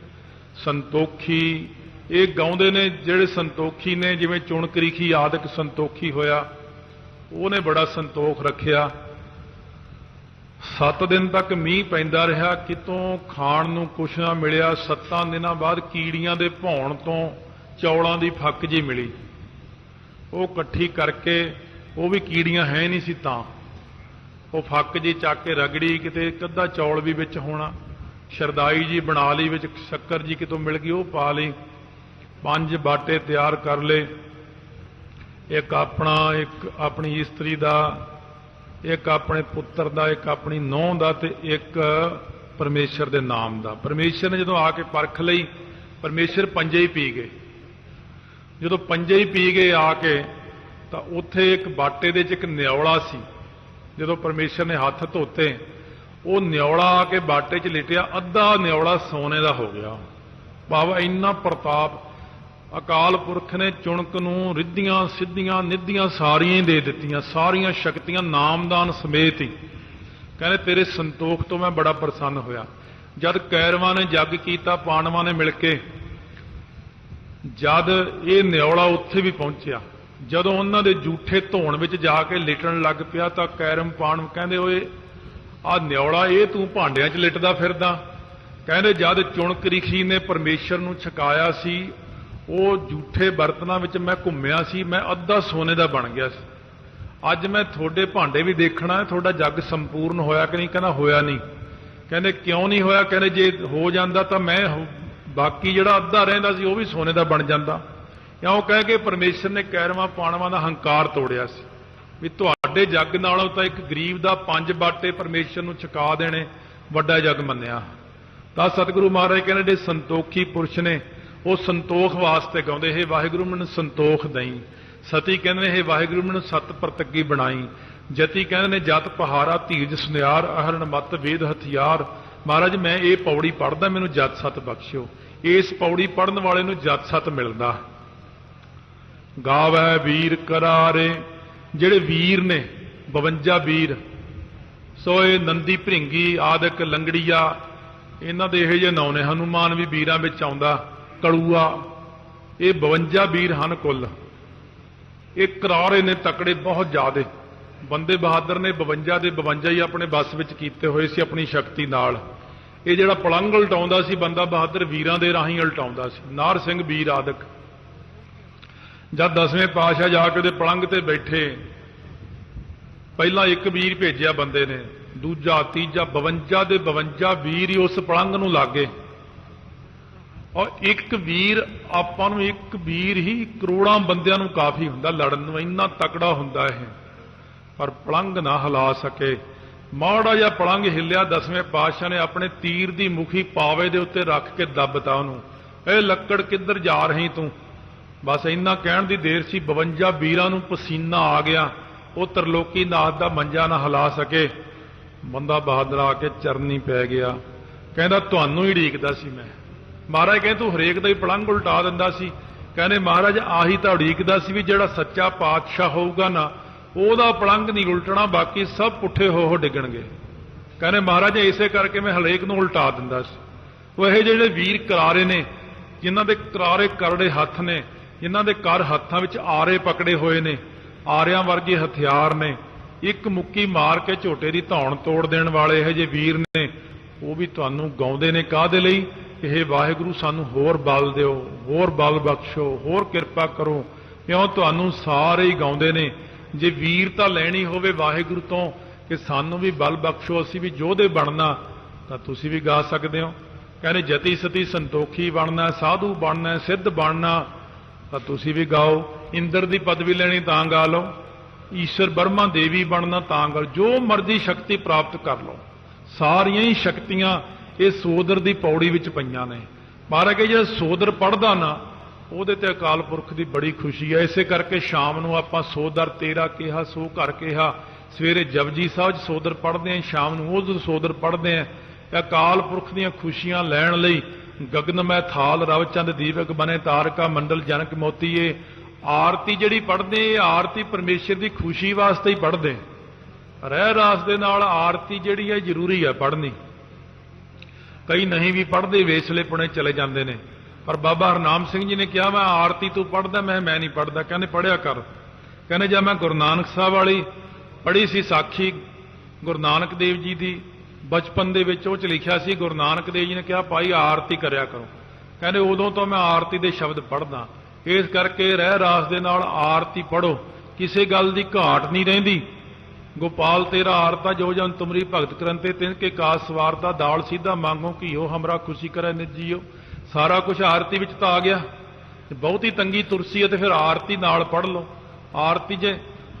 ਸੰਤੋਖੀ ਇਹ ਗਾਉਂਦੇ ਨੇ, ਜਿਹੜੇ ਸੰਤੋਖੀ ਨੇ, ਜਿਵੇਂ ਚੁਣਕਰੀਖੀ ਆਦਿਕ ਸੰਤੋਖੀ ਹੋਇਆ, ਉਹਨੇ ਬੜਾ ਸੰਤੋਖ ਰੱਖਿਆ। 7 ਦਿਨ ਤੱਕ ਮੀਂਹ ਪੈਂਦਾ ਰਿਹਾ, ਕਿਤੋਂ ਖਾਣ ਨੂੰ ਕੁਛ ਨਾ ਮਿਲਿਆ। 7 ਦਿਨਾਂ ਬਾਅਦ ਕੀੜੀਆਂ ਦੇ ਭੌਣ ਤੋਂ ਚੌਲਾਂ ਦੀ ਫੱਕ ਜੀ ਮਿਲੀ। ਉਹ ਇਕੱਠੀ ਕਰਕੇ, ਉਹ ਵੀ ਕੀੜੀਆਂ ਹੈ ਨਹੀਂ ਸੀ ਤਾਂ, ਉਹ ਫੱਕ ਜੀ ਚੱਕ ਕੇ ਰਗੜੀ, ਕਿਤੇ ਇੱਕ ਅੱਧਾ ਚੌਲ ਵੀ ਵਿੱਚ ਹੋਣਾ, ਸ਼ਰਦਾਈ ਜੀ ਬਣਾ ਲਈ, ਵਿੱਚ ਸ਼ੱਕਰ ਜੀ ਕਿਤੋਂ ਮਿਲ ਗਈ, ਉਹ ਪਾ ਲਈ। 5 ਬਾਟੇ ਤਿਆਰ ਕਰ ਲਏ, ਇੱਕ ਆਪਣਾ, ਇੱਕ ਆਪਣੀ ਇਸਤਰੀ ਦਾ, ਇੱਕ ਆਪਣੇ ਪੁੱਤਰ ਦਾ, ਇੱਕ ਆਪਣੀ ਨੂੰਹ ਦਾ, ਤੇ ਇੱਕ ਪਰਮੇਸ਼ਰ ਦੇ ਨਾਮ ਦਾ। ਪਰਮੇਸ਼ਰ ਨੇ ਜਦੋਂ ਆ ਕੇ ਪਰਖ ਲਈ, ਪਰਮੇਸ਼ਰ ਪੰਜੇ ਹੀ ਪੀ ਗਏ। ਜਦੋਂ ਪੰਜੇ ਹੀ ਪੀ ਗਏ ਆ ਕੇ, ਤਾਂ ਉੱਥੇ ਇੱਕ ਬਾਟੇ ਦੇ 'ਚ ਇੱਕ ਨਿਉਲਾ ਸੀ। ਜਦੋਂ ਪਰਮੇਸ਼ਰ ਨੇ ਹੱਥ ਧੋਤੇ, ਉਹ ਨਿਉਲਾ ਆ ਕੇ ਬਾਟੇ 'ਚ ਲਿਟਿਆ, ਅੱਧਾ ਨਿਉਲਾ ਸੋਨੇ ਦਾ ਹੋ ਗਿਆ। ਭਾਵ ਇੰਨਾ ਪ੍ਰਤਾਪ ਅਕਾਲ ਪੁਰਖ ਨੇ ਚੁਣਕ ਨੂੰ ਰਿੱਧੀਆਂ ਸਿੱਧੀਆਂ ਨਿੱਧੀਆਂ ਸਾਰੀਆਂ ਹੀ ਦੇ ਦਿੱਤੀਆਂ, ਸਾਰੀਆਂ ਸ਼ਕਤੀਆਂ ਨਾਮਦਾਨ ਸਮੇਤ ਹੀ। ਕਹਿੰਦੇ ਤੇਰੇ ਸੰਤੋਖ ਤੋਂ ਮੈਂ ਬੜਾ ਪ੍ਰਸੰਨ ਹੋਇਆ। ਜਦ ਕੈਰਵਾਂ ਨੇ ਜੱਗ ਕੀਤਾ, ਪਾਂਡਵਾਂ ਨੇ ਮਿਲ ਕੇ, ਜਦ ਇਹ ਨਿਉਲਾ ਉੱਥੇ ਵੀ ਪਹੁੰਚਿਆ, ਜਦੋਂ ਉਹਨਾਂ ਦੇ ਜੂਠੇ ਧੋਣ ਵਿੱਚ ਜਾ ਕੇ ਲਿਟਣ ਲੱਗ ਪਿਆ, ਤਾਂ ਕੈਰਮ ਪਾਂਡਵ ਕਹਿੰਦੇ ਓਏ ਆਹ ਨਿਉਲਾ, ਇਹ ਤੂੰ ਭਾਂਡਿਆਂ 'ਚ ਲਿਟਦਾ ਫਿਰਦਾ। ਕਹਿੰਦੇ ਜਦ ਚੁਣਕ ਰਿਖੀ ਨੇ ਪਰਮੇਸ਼ਰ ਨੂੰ ਛਕਾਇਆ ਸੀ, ਉਹ ਜੂਠੇ ਬਰਤਨਾਂ ਵਿੱਚ ਮੈਂ ਘੁੰਮਿਆ ਸੀ, ਮੈਂ ਅੱਧਾ ਸੋਨੇ ਦਾ ਬਣ ਗਿਆ ਸੀ। ਅੱਜ ਮੈਂ ਤੁਹਾਡੇ ਭਾਂਡੇ ਵੀ ਦੇਖਣਾ, ਤੁਹਾਡਾ ਜੱਗ ਸੰਪੂਰਨ ਹੋਇਆ ਕਿ ਨਹੀਂ। ਕਹਿੰਦਾ ਹੋਇਆ ਨਹੀਂ। ਕਹਿੰਦੇ ਕਿਉਂ ਨਹੀਂ ਹੋਇਆ? ਕਹਿੰਦੇ ਜੇ ਹੋ ਜਾਂਦਾ ਤਾਂ ਮੈਂ ਬਾਕੀ ਜਿਹੜਾ ਅੱਧਾ ਰਹਿੰਦਾ ਸੀ ਉਹ ਵੀ ਸੋਨੇ ਦਾ ਬਣ ਜਾਂਦਾ। ਕਿਉਂ? ਕਹਿ ਕੇ ਪਰਮੇਸ਼ਰ ਨੇ ਕੈਰਵਾਂ ਪਾਂਡਵਾਂ ਦਾ ਹੰਕਾਰ ਤੋੜਿਆ ਸੀ ਵੀ ਤੁਹਾਡੇ ਜੱਗ ਨਾਲੋਂ ਤਾਂ ਇੱਕ ਗਰੀਬ ਦਾ 5 ਬਾਟੇ ਪਰਮੇਸ਼ਰ ਨੂੰ ਛਕਾ ਦੇਣੇ ਵੱਡਾ ਜੱਗ ਮੰਨਿਆ। ਤਾਂ ਸਤਿਗੁਰੂ ਮਹਾਰਾਜ ਕਹਿੰਦੇ ਜਿਹੜੇ ਸੰਤੋਖੀ ਪੁਰਸ਼ ਨੇ, ਉਹ ਸੰਤੋਖ ਵਾਸਤੇ ਗਾਉਂਦੇ, ਹੇ ਵਾਹਿਗੁਰੂ ਮੈਨੂੰ ਸੰਤੋਖ ਦਈ। ਸਤੀ ਕਹਿੰਦੇ ਨੇ ਹੇ ਵਾਹਿਗੁਰੂ ਮੈਨੂੰ ਸਤ ਪ੍ਰਤੱਗੀ ਬਣਾਈ। ਜਤੀ ਕਹਿੰਦੇ ਨੇ ਜਤ ਪਹਾਰਾ ਧੀਰਜ ਸੁਨਿਆਰ, ਅਹਰਣ ਮਤ ਵੇਦ ਹਥਿਆਰ। ਮਹਾਰਾਜ ਮੈਂ ਇਹ ਪੌੜੀ ਪੜ੍ਹਦਾ, ਮੈਨੂੰ ਜਤ ਸਤ ਬਖਸ਼ਿਓ। ਇਸ ਪੌੜੀ ਪੜ੍ਹਨ ਵਾਲੇ ਨੂੰ ਜਤ ਸਤ ਮਿਲਦਾ। ਗਾਵੈ ਵੀਰ ਕਰਾਰੇ, ਜਿਹੜੇ ਵੀਰ ਨੇ 52 ਵੀਰ, ਸੋ ਇਹ ਨੰਦੀ ਭ੍ਰਿੰਗੀ ਆਦਿਕ ਲੰਗੜੀਆ, ਇਹਨਾਂ ਦੇ ਇਹੋ ਜਿਹੇ ਨਾਂ ਨੇ। ਹਨੂਮਾਨ ਵੀ ਵੀਰਾਂ ਵਿੱਚ ਆਉਂਦਾ, ਕਲੂਆ, ਇਹ 52 ਵੀਰ ਹਨ ਕੁੱਲ। ਇਹ ਕਰਾਰੇ ਨੇ, ਤਕੜੇ ਬਹੁਤ ਜ਼ਿਆਦੇ। ਬੰਦੇ ਬਹਾਦਰ ਨੇ 52 ਦੇ 52 ਹੀ ਆਪਣੇ ਵੱਸ ਵਿੱਚ ਕੀਤੇ ਹੋਏ ਸੀ ਆਪਣੀ ਸ਼ਕਤੀ ਨਾਲ। ਇਹ ਜਿਹੜਾ ਪਲੰਗ ਉਲਟਾਉਂਦਾ ਸੀ ਬੰਦਾ ਬਹਾਦਰ, ਵੀਰਾਂ ਦੇ ਰਾਹੀਂ ਉਲਟਾਉਂਦਾ ਸੀ। ਨਾਰ ਸਿੰਘ ਵੀਰ ਆਦਿਕ। ਜਦ 10ਵੇਂ ਪਾਤਸ਼ਾਹ ਜਾ ਕੇ ਉਹਦੇ ਪਲੰਗ ਤੇ ਬੈਠੇ, ਪਹਿਲਾਂ ਇੱਕ ਵੀਰ ਭੇਜਿਆ ਬੰਦੇ ਨੇ, ਦੂਜਾ, ਤੀਜਾ, 52 ਦੇ 52 ਵੀਰ ਹੀ ਉਸ ਪਲੰਗ ਨੂੰ ਲੱਗੇ। ਔਰ ਇੱਕ ਵੀਰ, ਆਪਾਂ ਨੂੰ ਇੱਕ ਵੀਰ ਹੀ ਕਰੋੜਾਂ ਬੰਦਿਆਂ ਨੂੰ ਕਾਫੀ ਹੁੰਦਾ ਲੜਨ ਨੂੰ, ਇੰਨਾ ਤਕੜਾ ਹੁੰਦਾ ਇਹ। ਪਰ ਪਲੰਗ ਨਾ ਹਿਲਾ ਸਕੇ। ਮਾੜਾ ਜਿਹਾ ਪਲੰਗ ਹਿੱਲਿਆ, 10ਵੇਂ ਪਾਤਸ਼ਾਹ ਨੇ ਆਪਣੇ ਤੀਰ ਦੀ ਮੁਖੀ ਪਾਵੇ ਦੇ ਉੱਤੇ ਰੱਖ ਕੇ ਦੱਬਤਾ ਉਹਨੂੰ। ਇਹ ਲੱਕੜ ਕਿੱਧਰ ਜਾ ਰਹੀ ਤੂੰ? ਬਸ ਇੰਨਾ ਕਹਿਣ ਦੀ ਦੇਰ ਸੀ, 52 ਵੀਰਾਂ ਨੂੰ ਪਸੀਨਾ ਆ ਗਿਆ। ਉਹ ਤਰਲੋਕੀ ਨਾਥ ਦਾ ਮੰਜਾ ਨਾ ਹਿਲਾ ਸਕੇ। ਬੰਦਾ ਬਹਾਦਰ ਆ ਕੇ ਚਰਨੀ ਪੈ ਗਿਆ, ਕਹਿੰਦਾ ਤੁਹਾਨੂੰ ਹੀ ਉਡੀਕਦਾ ਸੀ ਮੈਂ। ਮਹਾਰਾਜ ਕਹਿੰਦੇ ਤੂੰ ਹਰੇਕ ਦਾ ਹੀ ਪਲੰਗ ਉਲਟਾ ਦਿੰਦਾ ਸੀ। ਕਹਿੰਦੇ ਮਹਾਰਾਜ ਆਹੀ ਤਾਂ ਉਡੀਕਦਾ ਸੀ ਵੀ ਜਿਹੜਾ ਸੱਚਾ ਪਾਤਸ਼ਾਹ ਹੋਊਗਾ ਨਾ, ਉਹਦਾ ਪਲੰਗ ਨਹੀਂ ਉਲਟਣਾ, ਬਾਕੀ ਸਭ ਪੁੱਠੇ ਹੋ ਡਿੱਗਣਗੇ। ਕਹਿੰਦੇ ਮਹਾਰਾਜ ਇਸੇ ਕਰਕੇ ਮੈਂ ਹਰੇਕ ਨੂੰ ਉਲਟਾ ਦਿੰਦਾ ਸੀ। ਉਹ ਇਹ ਜਿਹੜੇ ਵੀਰ ਕਰਾਰੇ ਨੇ, ਜਿਨ੍ਹਾਂ ਦੇ ਕਰਾਰੇ ਕਰੜੇ ਹੱਥ ਨੇ, ਜਿਨ੍ਹਾਂ ਦੇ ਕਰ ਹੱਥਾਂ ਵਿੱਚ ਆਰੇ ਪਕੜੇ ਹੋਏ ਨੇ, ਆਰਿਆਂ ਵਰਗੇ ਹਥਿਆਰ ਨੇ, ਇੱਕ ਮੁੱਕੀ ਮਾਰ ਕੇ ਝੋਟੇ ਦੀ ਧੌਣ ਤੋੜ ਦੇਣ ਵਾਲੇ ਇਹ ਜਿਹੇ ਵੀਰ ਨੇ, ਉਹ ਵੀ ਤੁਹਾਨੂੰ ਗਾਉਂਦੇ ਨੇ। ਕਾਹਦੇ ਲਈ? ਇਹ ਵਾਹਿਗੁਰੂ ਸਾਨੂੰ ਹੋਰ ਬਲ ਦਿਓ, ਹੋਰ ਬਲ ਬਖਸ਼ੋ, ਹੋਰ ਕਿਰਪਾ ਕਰੋ। ਕਿਉਂ? ਤੁਹਾਨੂੰ ਸਾਰੇ ਹੀ ਗਾਉਂਦੇ ਨੇ। ਜੇ ਵੀਰਤਾ ਲੈਣੀ ਹੋਵੇ ਵਾਹਿਗੁਰੂ ਤੋਂ ਕਿ ਸਾਨੂੰ ਵੀ ਬਲ ਬਖਸ਼ੋ, ਅਸੀਂ ਵੀ ਯੋਧੇ ਬਣਨਾ, ਤਾਂ ਤੁਸੀਂ ਵੀ ਗਾ ਸਕਦੇ ਹੋ। ਕਹਿੰਦੇ ਜਤੀ ਸਤੀ ਸੰਤੋਖੀ ਬਣਨਾ, ਸਾਧੂ ਬਣਨਾ, ਸਿੱਧ ਬਣਨਾ, ਤਾਂ ਤੁਸੀਂ ਵੀ ਗਾਓ। ਇੰਦਰ ਦੀ ਪਦਵੀ ਲੈਣੀ ਤਾਂ ਗਾ ਲਓ, ਈਸ਼ਰ ਬਰਮਾ ਦੇਵੀ ਬਣਨਾ ਤਾਂ ਗਾ ਲਓ। ਜੋ ਮਰਜ਼ੀ ਸ਼ਕਤੀ ਪ੍ਰਾਪਤ ਕਰ ਲਓ, ਸਾਰੀਆਂ ਹੀ ਸ਼ਕਤੀਆਂ ਇਹ ਸੋਦਰ ਦੀ ਪੌੜੀ ਵਿੱਚ ਪਈਆਂ ਨੇ। ਮਹਾਰਾਜ ਕਿ ਜਿਹੜਾ ਸੋਦਰ ਪੜ੍ਹਦਾ ਨਾ ਉਹਦੇ ਤੇ ਅਕਾਲ ਪੁਰਖ ਦੀ ਬੜੀ ਖੁਸ਼ੀ ਹੈ। ਇਸੇ ਕਰਕੇ ਸ਼ਾਮ ਨੂੰ ਆਪਾਂ ਸੋਦਰ ਤੇਰਾ ਕਿਹਾ ਸੋ ਘਰ ਕਿਹਾ, ਸਵੇਰੇ ਜਪਜੀ ਸਾਹਿਬ 'ਚ ਸੋਦਰ ਪੜ੍ਹਦੇ ਹਾਂ, ਸ਼ਾਮ ਨੂੰ ਉਹ ਸੋਦਰ ਪੜ੍ਹਦੇ ਹਾਂ। ਅਕਾਲ ਪੁਰਖ ਦੀਆਂ ਖੁਸ਼ੀਆਂ ਲੈਣ ਲਈ ਗਗਨ ਮੈਂ ਥਾਲ ਰਵਚੰਦ ਦੀਪਕ ਬਨੇ ਤਾਰਕਾ ਮੰਡਲ ਜਨਕ ਮੋਤੀਏ। ਆਰਤੀ ਜਿਹੜੀ ਪੜ੍ਹਦੇ ਇਹ ਆਰਤੀ ਪਰਮੇਸ਼ਰ ਦੀ ਖੁਸ਼ੀ ਵਾਸਤੇ ਹੀ ਪੜ੍ਹਦੇ। ਰਹਿ ਰਾਸ ਦੇ ਨਾਲ ਆਰਤੀ ਜਿਹੜੀ ਹੈ ਜ਼ਰੂਰੀ ਹੈ ਪੜ੍ਹਨੀ। ਕਈ ਨਹੀਂ ਵੀ ਪੜ੍ਹਦੇ, ਵੇਸਲੇ ਪੁਣੇ ਚਲੇ ਜਾਂਦੇ ਨੇ। ਪਰ ਬਾਬਾ ਹਰਨਾਮ ਸਿੰਘ ਜੀ ਨੇ ਕਿਹਾ ਮੈਂ ਆਰਤੀ ਤੂੰ ਪੜ੍ਹਦਾ, ਮੈਂ ਨਹੀਂ ਪੜ੍ਹਦਾ। ਕਹਿੰਦੇ ਪੜ੍ਹਿਆ ਕਰ। ਕਹਿੰਦੇ ਜਦ ਮੈਂ ਗੁਰੂ ਨਾਨਕ ਸਾਹਿਬ ਵਾਲੀ ਪੜ੍ਹੀ ਸੀ ਸਾਖੀ ਗੁਰੂ ਨਾਨਕ ਦੇਵ ਜੀ ਦੀ ਬਚਪਨ ਦੇ ਵਿੱਚ, ਉਹ 'ਚ ਲਿਖਿਆ ਸੀ ਗੁਰੂ ਨਾਨਕ ਦੇਵ ਜੀ ਨੇ ਕਿਹਾ ਭਾਈ ਆਰਤੀ ਕਰਿਆ ਕਰੋ। ਕਹਿੰਦੇ ਉਦੋਂ ਤੋਂ ਮੈਂ ਆਰਤੀ ਦੇ ਸ਼ਬਦ ਪੜ੍ਹਦਾ। ਇਸ ਕਰਕੇ ਰਹਿ ਰਾਸ ਦੇ ਨਾਲ ਆਰਤੀ ਪੜ੍ਹੋ, ਕਿਸੇ ਗੱਲ ਦੀ ਘਾਟ ਨਹੀਂ ਰਹਿੰਦੀ। ਗੋਪਾਲ ਤੇਰਾ ਆਰਤਾ ਜੋ ਜਨ ਤੁਮਰੀ ਭਗਤ ਕਰੰਤੇ ਤਿਨ ਕੇ ਕਾਸ ਸਵਾਰਤਾ, ਦਾਲ ਸਿੱਧਾ ਮੰਗੋ ਘੀਓ ਹਮਰਾ ਖੁਸ਼ੀ ਕਰੇ ਨਿਜੀਓ। ਸਾਰਾ ਕੁਝ ਆਰਤੀ ਵਿੱਚ ਤਾਂ ਆ ਗਿਆ। ਬਹੁਤੀ ਤੰਗੀ ਤੁਰਸੀ ਹੈ ਤੇ ਫਿਰ ਆਰਤੀ ਨਾਲ ਪੜ੍ਹ ਲਓ। ਆਰਤੀ ਜੇ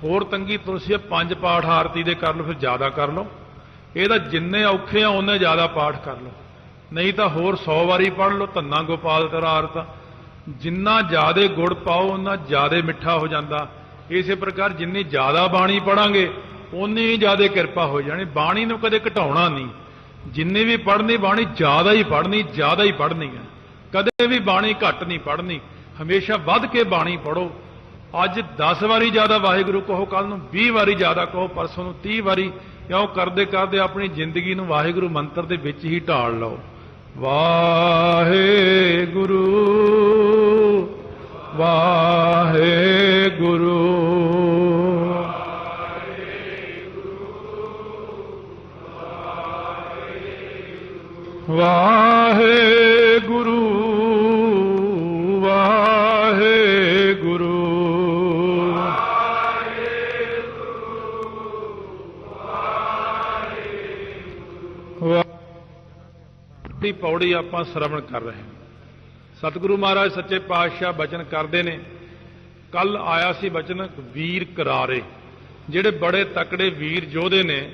ਹੋਰ ਤੰਗੀ ਤੁਰਸੀ ਹੈ 5 ਪਾਠ ਆਰਤੀ ਦੇ ਕਰ ਲਓ, ਫਿਰ ਜ਼ਿਆਦਾ ਕਰ ਲਓ। ਇਹਦਾ ਜਿੰਨੇ ਔਖੇ ਆ ਉਹਨੇ ਜ਼ਿਆਦਾ ਪਾਠ ਕਰ ਲਓ, ਨਹੀਂ ਤਾਂ ਹੋਰ 100 ਵਾਰੀ ਪੜ੍ਹ ਲਓ ਧੰਨਾ ਗੋਪਾਲ ਤੇਰਾ ਆਰਤਾ। ਜਿੰਨਾ ਜ਼ਿਆਦਾ ਗੁੜ ਪਾਓ ਉਹਨਾਂ ਜ਼ਿਆਦਾ ਮਿੱਠਾ ਹੋ ਜਾਂਦਾ। ਇਸੇ ਪ੍ਰਕਾਰ ਜਿੰਨੀ ਜ਼ਿਆਦਾ ਬਾਣੀ ਪੜਾਂਗੇ ਉਨੀ ਹੀ ਜ਼ਿਆਦਾ ਕਿਰਪਾ ਹੋ ਜਾਣੀ। ਬਾਣੀ ਨੂੰ ਕਦੇ ਘਟਾਉਣਾ ਨਹੀਂ, ਜਿੰਨੀ ਵੀ ਪੜ੍ਹਨੀ ਬਾਣੀ ਜ਼ਿਆਦਾ ਹੀ ਪੜ੍ਹਨੀ, ਜ਼ਿਆਦਾ ਹੀ ਪੜ੍ਹਨੀ ਹੈ। ਕਦੇ ਵੀ ਬਾਣੀ ਘੱਟ ਨਹੀਂ ਪੜ੍ਹਨੀ, ਹਮੇਸ਼ਾ ਵੱਧ ਕੇ ਬਾਣੀ ਪੜ੍ਹੋ। ਅੱਜ 10 ਵਾਰੀ ਜ਼ਿਆਦਾ ਵਾਹਿਗੁਰੂ ਕਹੋ, ਕੱਲ ਨੂੰ 20 ਵਾਰੀ ਜ਼ਿਆਦਾ ਕਹੋ, ਪਰਸੋਂ ਨੂੰ 30 ਵਾਰੀ। ਇਉਂ ਕਰਦੇ ਕਰਦੇ ਆਪਣੀ ਜ਼ਿੰਦਗੀ ਨੂੰ ਵਾਹਿਗੁਰੂ ਮੰਤਰ ਦੇ ਵਿੱਚ ਹੀ ਢਾਲ ਲਓ। ਵਾਹਿਗੁਰੂ ਵਾਹਿਗੁਰੂ ਵਾਹਿਗੁਰੂ ਵਾਹਿਗੁਰੂ ਦੀ ਪੌੜੀ ਆਪਾਂ ਸ਼ਰਵਣ ਕਰ ਰਹੇ ਹਾਂ। ਸਤਿਗੁਰੂ ਮਹਾਰਾਜ ਸੱਚੇ ਪਾਤਸ਼ਾਹ ਬਚਨ ਕਰਦੇ ਨੇ। ਕੱਲ ਆਇਆ ਸੀ ਬਚਨ ਵੀਰ ਕਰਾਰੇ, ਜਿਹੜੇ ਬੜੇ ਤਕੜੇ ਵੀਰ ਯੋਧੇ ਨੇ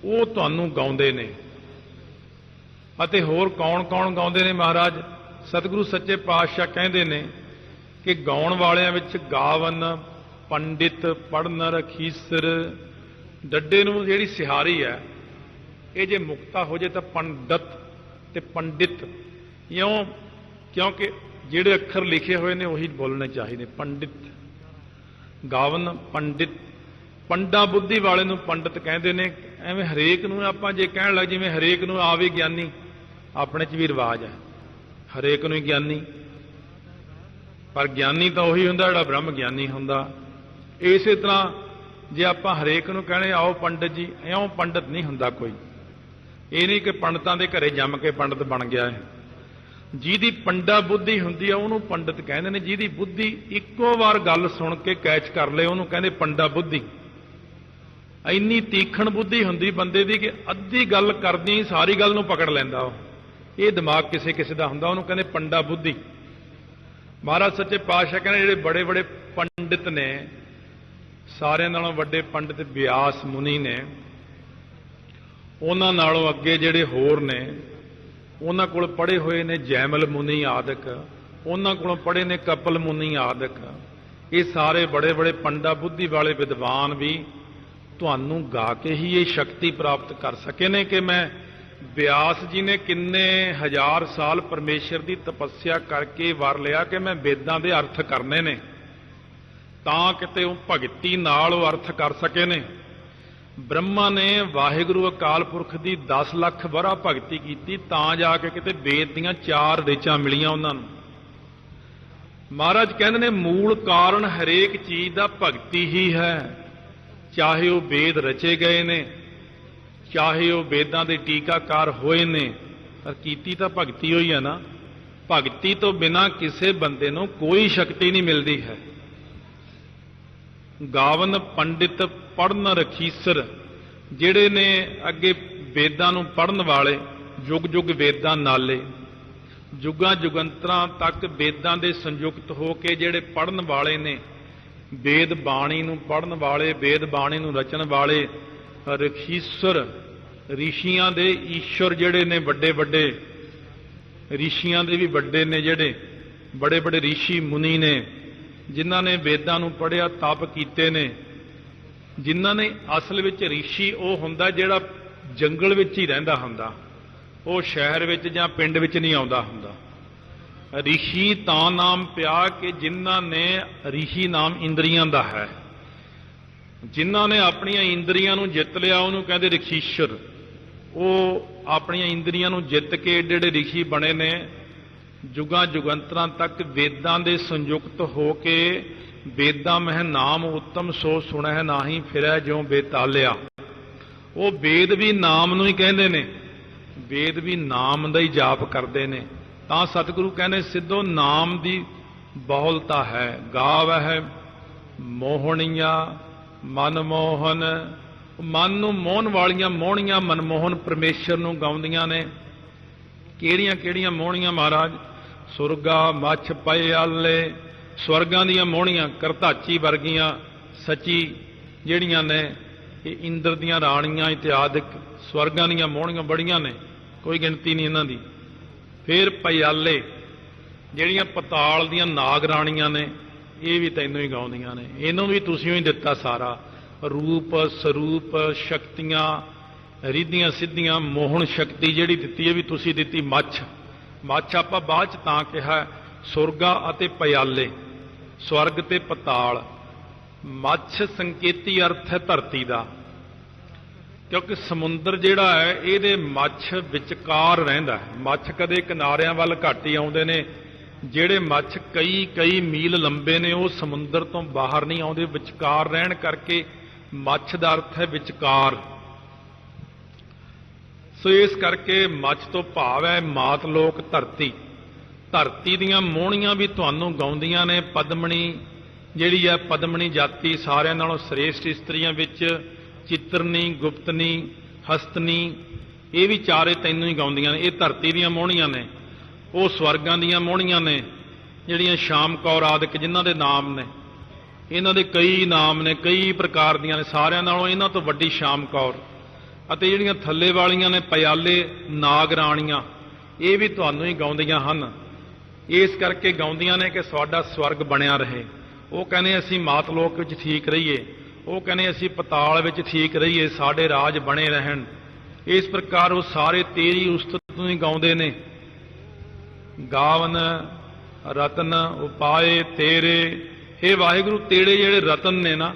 ਉਹ ਤੁਹਾਨੂੰ ਗਾਉਂਦੇ ਨੇ। ਅਤੇ ਹੋਰ ਕੌਣ ਕੌਣ ਗਾਉਂਦੇ ਨੇ ਮਹਾਰਾਜ? ਸਤਿਗੁਰੂ ਸੱਚੇ ਪਾਤਸ਼ਾਹ ਕਹਿੰਦੇ ਨੇ ਕਿ ਗਾਉਣ ਵਾਲਿਆਂ ਵਿੱਚ ਗਾਵਨ, ਪੰਡਿਤ, ਪੜਨ, ਰਖੀਸਰ। ਡੱਡੇ ਨੂੰ ਜਿਹੜੀ ਸਿਹਾਰੀ ਹੈ ਇਹ ਜੇ ਮੁਕਤਾ ਹੋ ਜੇ ਤਾਂ ਪੰਡਤ ਤੇ ਪੰਡਿਤ ਇਉਂ, ਕਿਉਂਕਿ ਜਿਹੜੇ ਅੱਖਰ ਲਿਖੇ ਹੋਏ ਨੇ ਉਹੀ ਬੋਲਣੇ ਚਾਹੀਦੇ। ਪੰਡਿਤ, ਗਾਵਨ, ਪੰਡਿਤ। ਪੰਡਾ ਬੁੱਧੀ ਵਾਲੇ ਨੂੰ ਪੰਡਿਤ ਕਹਿੰਦੇ ਨੇ। ਐਵੇਂ ਹਰੇਕ ਨੂੰ ਆਪਾਂ ਜੇ ਕਹਿਣ ਲੱਗ ਜਿਵੇਂ ਹਰੇਕ ਨੂੰ ਆਵੇ ਗਿਆਨੀ, ਆਪਣੇ 'ਚ ਵੀ ਰਿਵਾਜ ਹੈ ਹਰੇਕ ਨੂੰ ਹੀ ਗਿਆਨੀ। ਪਰ ਗਿਆਨੀ ਤਾਂ ਉਹੀ ਹੁੰਦਾ ਜਿਹੜਾ ਬ੍ਰਹਮ ਗਿਆਨੀ ਹੁੰਦਾ। ਇਸੇ ਤਰ੍ਹਾਂ ਜੇ ਆਪਾਂ ਹਰੇਕ ਨੂੰ ਕਹਿਣੇ ਆਓ ਪੰਡਿਤ ਜੀ, ਇਉਂ ਪੰਡਿਤ ਨਹੀਂ ਹੁੰਦਾ ਕੋਈ। ਇਹ ਨਹੀਂ ਕਿ ਪੰਡਤਾਂ ਦੇ ਘਰੇ ਜੰਮ ਕੇ ਪੰਡਿਤ ਬਣ ਗਿਆ ਹੈ। ਜਿਹਦੀ ਪੰਡਾ ਬੁੱਧੀ ਹੁੰਦੀ ਆ ਉਹਨੂੰ ਪੰਡਿਤ ਕਹਿੰਦੇ ਨੇ। ਜਿਹਦੀ ਬੁੱਧੀ ਇੱਕੋ ਵਾਰ ਗੱਲ ਸੁਣ ਕੇ ਕੈਚ ਕਰ ਲਏ ਉਹਨੂੰ ਕਹਿੰਦੇ ਪੰਡਾ ਬੁੱਧੀ। ਇੰਨੀ ਤੀਖਣ ਬੁੱਧੀ ਹੁੰਦੀ ਬੰਦੇ ਦੀ ਕਿ ਅੱਧੀ ਗੱਲ ਕਰਦੀ ਸਾਰੀ ਗੱਲ ਨੂੰ ਪਕੜ ਲੈਂਦਾ ਉਹ। ਇਹ ਦਿਮਾਗ ਕਿਸੇ ਕਿਸੇ ਦਾ ਹੁੰਦਾ, ਉਹਨੂੰ ਕਹਿੰਦੇ ਪੰਡਾ ਬੁੱਧੀ। ਮਹਾਰਾਜ ਸੱਚੇ ਪਾਤਸ਼ਾਹ ਕਹਿੰਦੇ ਜਿਹੜੇ ਬੜੇ ਬੜੇ ਪੰਡਿਤ ਨੇ, ਸਾਰਿਆਂ ਨਾਲੋਂ ਵੱਡੇ ਪੰਡਿਤ ਬਿਆਸ ਮੁਨੀ ਨੇ। ਉਹਨਾਂ ਨਾਲੋਂ ਅੱਗੇ ਜਿਹੜੇ ਹੋਰ ਨੇ ਉਹਨਾਂ ਕੋਲ ਪੜ੍ਹੇ ਹੋਏ ਨੇ ਜੈਮਲ ਮੁਨੀ ਆਦਿਕ, ਉਹਨਾਂ ਕੋਲੋਂ ਪੜ੍ਹੇ ਨੇ ਕਪਲ ਮੁਨੀ ਆਦਿਕ। ਇਹ ਸਾਰੇ ਬੜੇ ਬੜੇ ਪੰਡਾ ਬੁੱਧੀ ਵਾਲੇ ਵਿਦਵਾਨ ਵੀ ਤੁਹਾਨੂੰ ਗਾ ਕੇ ਹੀ ਇਹ ਸ਼ਕਤੀ ਪ੍ਰਾਪਤ ਕਰ ਸਕੇ ਨੇ ਕਿ ਮੈਂ ਬਿਆਸ ਜੀ ਨੇ ਕਿੰਨੇ ਹਜ਼ਾਰ ਸਾਲ ਪਰਮੇਸ਼ਰ ਦੀ ਤਪੱਸਿਆ ਕਰਕੇ ਵਰ ਲਿਆ ਕਿ ਮੈਂ ਵੇਦਾਂ ਦੇ ਅਰਥ ਕਰਨੇ ਨੇ, ਤਾਂ ਕਿਤੇ ਉਹ ਭਗਤੀ ਨਾਲ ਉਹ ਅਰਥ ਕਰ ਸਕੇ ਨੇ। ਬ੍ਰਹਮਾ ਨੇ ਵਾਹਿਗੁਰੂ ਅਕਾਲ ਪੁਰਖ ਦੀ 10 ਲੱਖ ਵਰਾ ਭਗਤੀ ਕੀਤੀ, ਤਾਂ ਜਾ ਕੇ ਕਿਤੇ ਵੇਦ ਦੀਆਂ 4 ਰੇਚਾਂ ਮਿਲੀਆਂ ਉਹਨਾਂ ਨੂੰ। ਮਹਾਰਾਜ ਕਹਿੰਦੇ ਨੇ ਮੂਲ ਕਾਰਨ ਹਰੇਕ ਚੀਜ਼ ਦਾ ਭਗਤੀ ਹੀ ਹੈ। ਚਾਹੇ ਉਹ ਵੇਦ ਰਚੇ ਗਏ ਨੇ, ਚਾਹੇ ਉਹ ਵੇਦਾਂ ਦੇ ਟੀਕਾਕਾਰ ਹੋਏ ਨੇ, ਪਰ ਕੀਤੀ ਤਾਂ ਭਗਤੀ ਹੋਈ ਹੈ ਨਾ। ਭਗਤੀ ਤੋਂ ਬਿਨਾਂ ਕਿਸੇ ਬੰਦੇ ਨੂੰ ਕੋਈ ਸ਼ਕਤੀ ਨਹੀਂ ਮਿਲਦੀ ਹੈ। ਗਾਵਨ, ਪੰਡਿਤ, ਪੜਨ, ਰਖੀਸਰ, ਜਿਹੜੇ ਨੇ ਅੱਗੇ ਵੇਦਾਂ ਨੂੰ ਪੜਨ ਵਾਲੇ, ਯੁੱਗ ਯੁੱਗ ਵੇਦਾਂ ਨਾਲੇ, ਯੁੱਗਾਂ ਜੁਗੰਤਰਾਂ ਤੱਕ ਵੇਦਾਂ ਦੇ ਸੰਯੁਕਤ ਹੋ ਕੇ ਜਿਹੜੇ ਪੜਨ ਵਾਲੇ ਨੇ, ਵੇਦ ਬਾਣੀ ਨੂੰ ਪੜਨ ਵਾਲੇ, ਵੇਦ ਬਾਣੀ ਨੂੰ ਰਚਣ ਵਾਲੇ, ਰਖੀਸਰ ਰਿਸ਼ੀਆਂ ਦੇ ਈਸ਼ਵਰ ਜਿਹੜੇ ਨੇ ਵੱਡੇ ਵੱਡੇ ਰਿਸ਼ੀਆਂ ਦੇ ਵੀ ਵੱਡੇ ਨੇ, ਜਿਹੜੇ ਬੜੇ ਬੜੇ ਰਿਸ਼ੀ ਮੁਨੀ ਨੇ, ਜਿਨ੍ਹਾਂ ਨੇ ਵੇਦਾਂ ਨੂੰ ਪੜ੍ਹਿਆ, ਤਪ ਕੀਤੇ ਨੇ, ਜਿਨ੍ਹਾਂ ਨੇ ਅਸਲ ਵਿੱਚ ਰਿਸ਼ੀ ਉਹ ਹੁੰਦਾ ਜਿਹੜਾ ਜੰਗਲ ਵਿੱਚ ਹੀ ਰਹਿੰਦਾ ਹੁੰਦਾ, ਉਹ ਸ਼ਹਿਰ ਵਿੱਚ ਜਾਂ ਪਿੰਡ ਵਿੱਚ ਨਹੀਂ ਆਉਂਦਾ ਹੁੰਦਾ। ਰਿਸ਼ੀ ਤਾਂ ਨਾਮ ਪਿਆ ਕਿ ਜਿਨ੍ਹਾਂ ਨੇ ਰਿਸ਼ੀ ਨਾਮ ਇੰਦਰੀਆਂ ਦਾ ਹੈ, ਜਿਨ੍ਹਾਂ ਨੇ ਆਪਣੀਆਂ ਇੰਦਰੀਆਂ ਨੂੰ ਜਿੱਤ ਲਿਆ ਉਹਨੂੰ ਕਹਿੰਦੇ ਰਿਸ਼ੀਸ਼ਰ। ਉਹ ਆਪਣੀਆਂ ਇੰਦਰੀਆਂ ਨੂੰ ਜਿੱਤ ਕੇ ਏਡੇ ਏਡੇ ਰਿਸ਼ੀ ਬਣੇ ਨੇ, ਜੁਗਾਂ ਜੁਗੰਤਰਾਂ ਤੱਕ ਵੇਦਾਂ ਦੇ ਸੰਯੁਕਤ ਹੋ ਕੇ ਵੇਦਾਂ ਮਹਿ ਨਾਮ ਉੱਤਮ ਸੋ ਸੁਣਹਿ ਨਾਹੀ ਫਿਰੈ ਜਿਉ ਬੇਤਾਲਿਆ। ਉਹ ਵੇਦ ਵੀ ਨਾਮ ਨੂੰ ਹੀ ਕਹਿੰਦੇ ਨੇ, ਵੇਦ ਵੀ ਨਾਮ ਦਾ ਹੀ ਜਾਪ ਕਰਦੇ ਨੇ। ਤਾਂ ਸਤਿਗੁਰੂ ਕਹਿੰਦੇ ਸਿੱਧੋ ਨਾਮ ਦੀ ਬਹੁਲਤਾ ਹੈ। ਗਾਵਹਿ ਮੋਹਣੀਆਂ ਮਨਮੋਹਨ, ਮਨ ਨੂੰ ਮੋਹਣ ਵਾਲੀਆਂ ਮੋਹਣੀਆਂ ਮਨਮੋਹਨ ਪਰਮੇਸ਼ਰ ਨੂੰ ਗਾਉਂਦੀਆਂ ਨੇ। ਕਿਹੜੀਆਂ ਕਿਹੜੀਆਂ ਮੋਹਣੀਆਂ ਮਹਾਰਾਜ? ਸੁਰਗਾ ਮੱਛ ਪਏ ਆਲੇ, ਸਵਰਗਾਂ ਦੀਆਂ ਮੋਹਣੀਆਂ, ਕਰਤਾਚੀ ਵਰਗੀਆਂ ਸੱਚੀ ਜਿਹੜੀਆਂ ਨੇ, ਇਹ ਇੰਦਰ ਦੀਆਂ ਰਾਣੀਆਂ ਇਤਿਆਦਿਕ ਸਵਰਗਾਂ ਦੀਆਂ ਮੋਹਣੀਆਂ ਬੜੀਆਂ ਨੇ, ਕੋਈ ਗਿਣਤੀ ਨਹੀਂ ਇਹਨਾਂ ਦੀ। ਫਿਰ ਪਿਆਲੇ ਜਿਹੜੀਆਂ ਪਤਾਲ ਦੀਆਂ ਨਾਗ ਰਾਣੀਆਂ ਨੇ, ਇਹ ਵੀ ਤੈਨੂੰ ਹੀ ਗਾਉਂਦੀਆਂ ਨੇ। ਇਹਨੂੰ ਵੀ ਤੁਸੀਂ ਹੀ ਦਿੱਤਾ ਸਾਰਾ ਰੂਪ ਸਰੂਪ ਸ਼ਕਤੀਆਂ ਰਿੱਧੀਆਂ ਸਿੱਧੀਆਂ ਮੋਹਣ ਸ਼ਕਤੀ ਜਿਹੜੀ ਦਿੱਤੀ ਇਹ ਵੀ ਤੁਸੀਂ ਦਿੱਤੀ। ਮੱਛ, ਮੱਛ ਆਪਾਂ ਬਾਅਦ ਚ ਤਾਂ ਕਿਹਾ ਸੁਰਗਾ ਅਤੇ ਪਿਆਲੇ, ਸਵਰਗ ਤੇ ਪਤਾਲ। ਮੱਛ ਸੰਕੇਤੀ ਅਰਥ ਹੈ ਧਰਤੀ ਦਾ, ਕਿਉਂਕਿ ਸਮੁੰਦਰ ਜਿਹੜਾ ਹੈ ਇਹਦੇ ਮੱਛ ਵਿਚਕਾਰ ਰਹਿੰਦਾ ਹੈ। ਮੱਛ ਕਦੇ ਕਿਨਾਰਿਆਂ ਵੱਲ ਘੱਟ ਹੀ ਆਉਂਦੇ ਨੇ, ਜਿਹੜੇ ਮੱਛ ਕਈ ਕਈ ਮੀਲ ਲੰਬੇ ਨੇ ਉਹ ਸਮੁੰਦਰ ਤੋਂ ਬਾਹਰ ਨਹੀਂ ਆਉਂਦੇ, ਵਿਚਕਾਰ ਰਹਿਣ ਕਰਕੇ ਮੱਛ ਦਾ ਅਰਥ ਹੈ ਵਿਚਕਾਰ। ਸੋ ਇਸ ਕਰਕੇ ਮੱਛ ਤੋਂ ਭਾਵ ਹੈ ਮਾਤ ਲੋਕ ਧਰਤੀ। ਧਰਤੀ ਦੀਆਂ ਮੋਹਣੀਆਂ ਵੀ ਤੁਹਾਨੂੰ ਗਾਉਂਦੀਆਂ ਨੇ। ਪਦਮਣੀ ਜਿਹੜੀ ਹੈ, ਪਦਮਣੀ ਜਾਤੀ ਸਾਰਿਆਂ ਨਾਲੋਂ ਸ੍ਰੇਸ਼ਟ ਇਸਤਰੀਆਂ ਵਿੱਚ ਚਿੱਤਰਨੀ, ਗੁਪਤਨੀ, ਹਸਤਨੀ, ਇਹ ਵੀ ਚਾਰੇ ਤੈਨੂੰ ਹੀ ਗਾਉਂਦੀਆਂ ਨੇ। ਇਹ ਧਰਤੀ ਦੀਆਂ ਮੋਹਣੀਆਂ ਨੇ। ਉਹ ਸਵਰਗਾਂ ਦੀਆਂ ਮੋਹਣੀਆਂ ਨੇ ਜਿਹੜੀਆਂ ਸ਼ਾਮ ਕੌਰ ਆਦਿਕ ਜਿਨ੍ਹਾਂ ਦੇ ਨਾਮ ਨੇ, ਇਹਨਾਂ ਦੇ ਕਈ ਨਾਮ ਨੇ, ਕਈ ਪ੍ਰਕਾਰ ਦੀਆਂ ਨੇ। ਸਾਰਿਆਂ ਨਾਲੋਂ ਇਹਨਾਂ ਤੋਂ ਵੱਡੀ ਸ਼ਾਮ ਕੌਰ। ਅਤੇ ਜਿਹੜੀਆਂ ਥੱਲੇ ਵਾਲੀਆਂ ਨੇ ਪਿਆਲੇ ਨਾਗ ਰਾਣੀਆਂ, ਇਹ ਵੀ ਤੁਹਾਨੂੰ ਹੀ ਗਾਉਂਦੀਆਂ ਹਨ। ਇਸ ਕਰਕੇ ਗਾਉਂਦੀਆਂ ਨੇ ਕਿ ਸਾਡਾ ਸਵਰਗ ਬਣਿਆ ਰਹੇ। ਉਹ ਕਹਿੰਦੇ ਅਸੀਂ ਮਾਤ ਲੋਕ ਵਿੱਚ ਠੀਕ ਰਹੀਏ, ਉਹ ਕਹਿੰਦੇ ਅਸੀਂ ਪਤਾਲ ਵਿੱਚ ਠੀਕ ਰਹੀਏ, ਸਾਡੇ ਰਾਜ ਬਣੇ ਰਹਿਣ। ਇਸ ਪ੍ਰਕਾਰ ਉਹ ਸਾਰੇ ਤੇਰੀ ਉਸਤਤ ਨੂੰ ਹੀ ਗਾਉਂਦੇ ਨੇ। ਗਾਵਨ ਰਤਨ ਉਪਾਏ ਤੇਰੇ, हे ਵਾਹਿਗੁਰੂ ਤੇਰੇ ਜਿਹੜੇ ਰਤਨ ਨੇ ਨਾ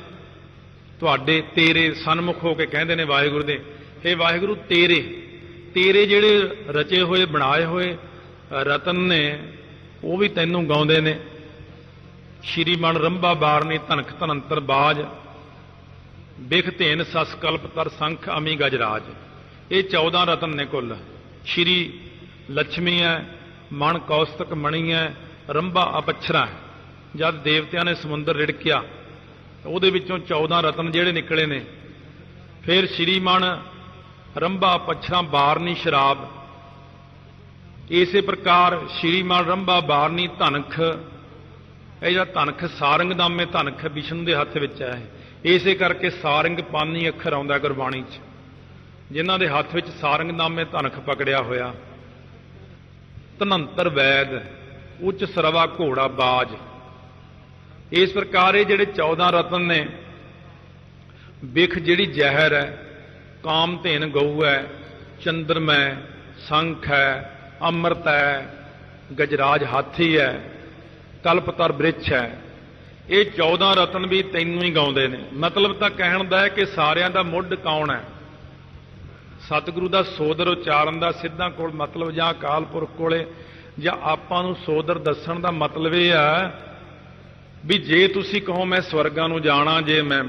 ਤੁਹਾਡੇ, ਤੇਰੇ ਸਨਮੁਖ ਹੋ ਕੇ ਕਹਿੰਦੇ ਨੇ ਵਾਹਿਗੁਰੂ ਦੇ, हे ਵਾਹਿਗੁਰੂ ਤੇਰੇ, ਤੇਰੇ ਜਿਹੜੇ ਰਚੇ ਹੋਏ ਬਣਾਏ ਹੋਏ ਰਤਨ ਨੇ ਉਹ ਵੀ ਤੈਨੂੰ ਗਾਉਂਦੇ ਨੇ। ਸ਼੍ਰੀ ਮਨ ਰੰਭਾ ਬਾਰਨੀ ਧਨਖ ਧਨੰਤਰ ਬਾਜ, ਬਿਖ ਧੇਨ ਸਸ ਕਲਪ ਤਰ ਸੰਖ ਅਮੀ ਗਜਰਾਜ। ਇਹ 14 ਰਤਨ ਨੇ ਕੁੱਲ। ਸ਼੍ਰੀ ਲక్ష్ਮੀ ਹੈ, ਮਣ ਕੌਸਤਕ ਮਣੀ ਹੈ, ਰੰਭਾ ਅਪਛਰਾ ਹੈ। ਜਦ ਦੇਵਤਿਆਂ ਨੇ ਸਮੁੰਦਰ ਰਿੜਕਿਆ ਉਹਦੇ ਵਿੱਚੋਂ 14 ਰਤਨ ਜਿਹੜੇ ਨਿਕਲੇ ਨੇ। ਫਿਰ ਸ਼੍ਰੀਮਣ ਰੰਭਾ ਅਪਛਰਾ ਬਾਰਨੀ ਸ਼ਰਾਬ। ਇਸੇ ਪ੍ਰਕਾਰ ਸ਼੍ਰੀਮਣ ਰੰਭਾ ਬਾਰਨੀ ਧਨਖ, ਇਹ ਜਿਹੜਾ ਧਨਖ ਸਾਰੰਗ ਨਾਮੇ ਧਨਖ ਵਿਸ਼ਨੂੰ ਦੇ ਹੱਥ ਵਿੱਚ ਹੈ। ਇਸੇ ਕਰਕੇ ਸਾਰੰਗ ਪਾਨੀ ਅੱਖਰ ਆਉਂਦਾ ਗੁਰਬਾਣੀ 'ਚ, ਜਿਨ੍ਹਾਂ ਦੇ ਹੱਥ ਵਿੱਚ ਸਾਰੰਗ ਨਾਮੇ ਧਨਖ ਪਕੜਿਆ ਹੋਇਆ। ਧਨੰਤਰ ਵੈਦ, ਉੱਚ ਸਰਵਾ ਘੋੜਾ ਬਾਜ। ਇਸ ਪ੍ਰਕਾਰ ਇਹ ਜਿਹੜੇ 14 ਰਤਨ ਨੇ, ਬਿਖ ਜਿਹੜੀ ਜ਼ਹਿਰ ਹੈ, ਕਾਮਧੇਨ ਗਊ ਹੈ, ਚੰਦਰਮਾ ਸੰਖ ਹੈ, ਅੰਮ੍ਰਿਤ ਹੈ, ਗਜਰਾਜ ਹਾਥੀ ਹੈ, ਕਲਪਤਰ ਬ੍ਰਿਛ ਹੈ। ਇਹ 14 ਰਤਨ ਵੀ ਤੈਨੂੰ ਹੀ ਗਾਉਂਦੇ ਨੇ। ਮਤਲਬ ਤਾਂ ਕਹਿਣ ਦਾ ਹੈ ਕਿ ਸਾਰਿਆਂ ਦਾ ਮੁੱਢ ਕੌਣ ਹੈ? ਸਤਿਗੁਰੂ ਦਾ ਸੋਦਰ ਉਚਾਰਨ ਦਾ ਸਿੱਧਾ ਕੋਲ ਮਤਲਬ, ਜਾਂ ਅਕਾਲ ਪੁਰਖ ਕੋਲੇ, ਜਾਂ ਆਪਾਂ ਨੂੰ ਸੋਦਰ ਦੱਸਣ ਦਾ ਮਤਲਬ ਇਹ ਹੈ ਵੀ ਜੇ ਤੁਸੀਂ ਕਹੋ ਮੈਂ ਸਵਰਗਾਂ ਨੂੰ ਜਾਣਾ, ਜੇ ਮੈਂ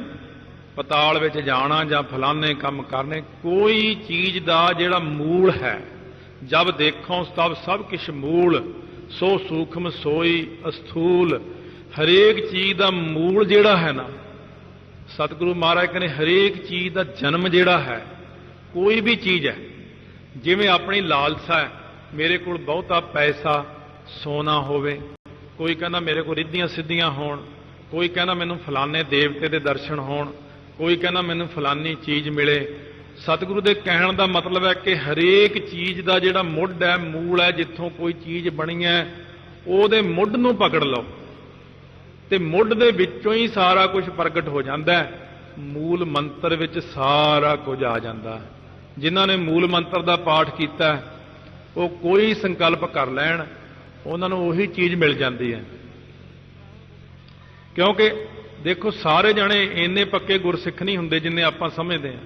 ਪਤਾਲ ਵਿੱਚ ਜਾਣਾ, ਜਾਂ ਫਲਾਣੇ ਕੰਮ ਕਰਨੇ, ਕੋਈ ਚੀਜ਼ ਦਾ ਜਿਹੜਾ ਮੂਲ ਹੈ, ਜਬ ਦੇਖੋ ਤਬ ਸਭ ਕਿਛ ਮੂਲ, ਸੋ ਸੂਖਮ ਸੋਈ ਅਸਥੂਲ। ਹਰੇਕ ਚੀਜ਼ ਦਾ ਮੂਲ ਜਿਹੜਾ ਹੈ ਨਾ, ਸਤਿਗੁਰੂ ਮਹਾਰਾਜ ਕਹਿੰਦੇ ਹਰੇਕ ਚੀਜ਼ ਦਾ ਜਨਮ ਜਿਹੜਾ ਹੈ, ਕੋਈ ਵੀ ਚੀਜ਼ ਹੈ, ਜਿਵੇਂ ਆਪਣੀ ਲਾਲਸਾ ਹੈ, ਮੇਰੇ ਕੋਲ ਬਹੁਤਾ ਪੈਸਾ ਸੋਨਾ ਹੋਵੇ, ਕੋਈ ਕਹਿੰਦਾ ਮੇਰੇ ਕੋਲ ਰਿੱਧੀਆਂ ਸਿੱਧੀਆਂ ਹੋਣ, ਕੋਈ ਕਹਿੰਦਾ ਮੈਨੂੰ ਫਲਾਣੇ ਦੇਵਤੇ ਦੇ ਦਰਸ਼ਨ ਹੋਣ, ਕੋਈ ਕਹਿੰਦਾ ਮੈਨੂੰ ਫਲਾਨੀ ਚੀਜ਼ ਮਿਲੇ, सतगुरु के कहण का मतलब है कि हरेक चीज़ का जिहड़ा मुੱਢ है, मूल है, जिथों कोई चीज़ बनी है, ਉਹਦੇ ਮੁੱਢ ਨੂੰ पकड़ लो तो मुੱਢ ਦੇ ਵਿੱਚੋਂ ही सारा कुछ प्रगट हो जाता है। मूल मंत्र विच सारा कुछ आ जाता है। जिन्हां ने मूल मंत्र का पाठ किया वो कोई संकल्प कर लैण, उन्हां नूं उही चीज़ मिल जाती है। क्योंकि देखो सारे जने इन्ने पक्के गुरसिख नहीं हुंदे जिन्ने आपां समझदे हैं।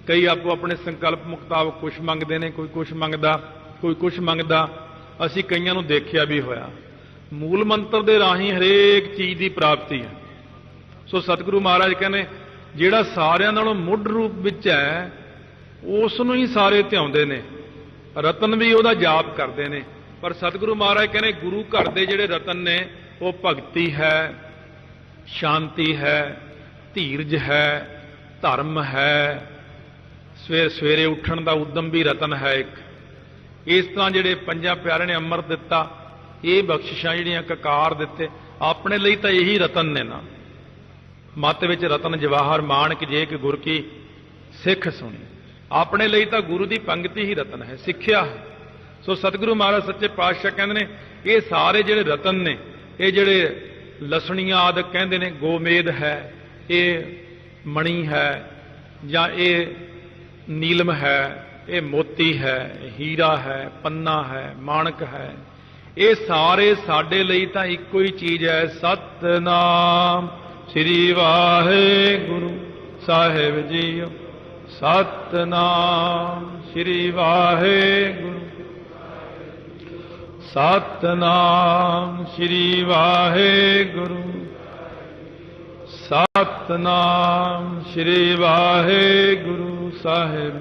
कई आपो अपने संकल्प मुताबक कुछ मंगते हैं, कोई कुछ मंगदा, कोई कुछ मंगदा। असीं कईयां नूं देखिया भी होया। मूल मंत्र दे राही हरेक चीज़ की प्राप्ति है। सो सतगुरु महाराज कहने जिहड़ा सारियां नालों मुੱਢ रूप विच है उस नूं ही सारे ध्याउंदे ने। रतन भी उहदा जाप करते हैं, पर सतगुरु महाराज कहने गुरु घर दे जिहड़े रतन ने वो भगती है, शांति है, धीरज है, धर्म है, सवेरे उठण का उद्यम भी रतन है एक। इस तरह जिहड़े पंजां प्यारे ने अमृत दिता, ये बख्शिशां जिहड़ियां ककार दिते, अपने लिए तो यही रतन ने ना। मत विच रतन जवाहर माणक जे कि गुर की सिख सुनी। अपने लिए तो गुरु की पंक्ति ही रतन है, सिक्ख्या है। सो सतगुरु महाराज सच्चे पातशाह कहते हैं ये सारे जिहड़े रतन ने, ये जिहड़े लसणियां आदि कहते हैं, गोमेद है, ये मणि है, या ये नीलम है, ये मोती है, हीरा है, पन्ना है, माणक है, ये सारे साडे लई तां इक्को ही चीज़ है। सतनाम श्री वाहिगुरु साहिब जीओ, सतनाम श्री वाहिगुरु, सतनाम श्री वाहिगुरु, सतनाम श्री वाहिगुरु साहिब,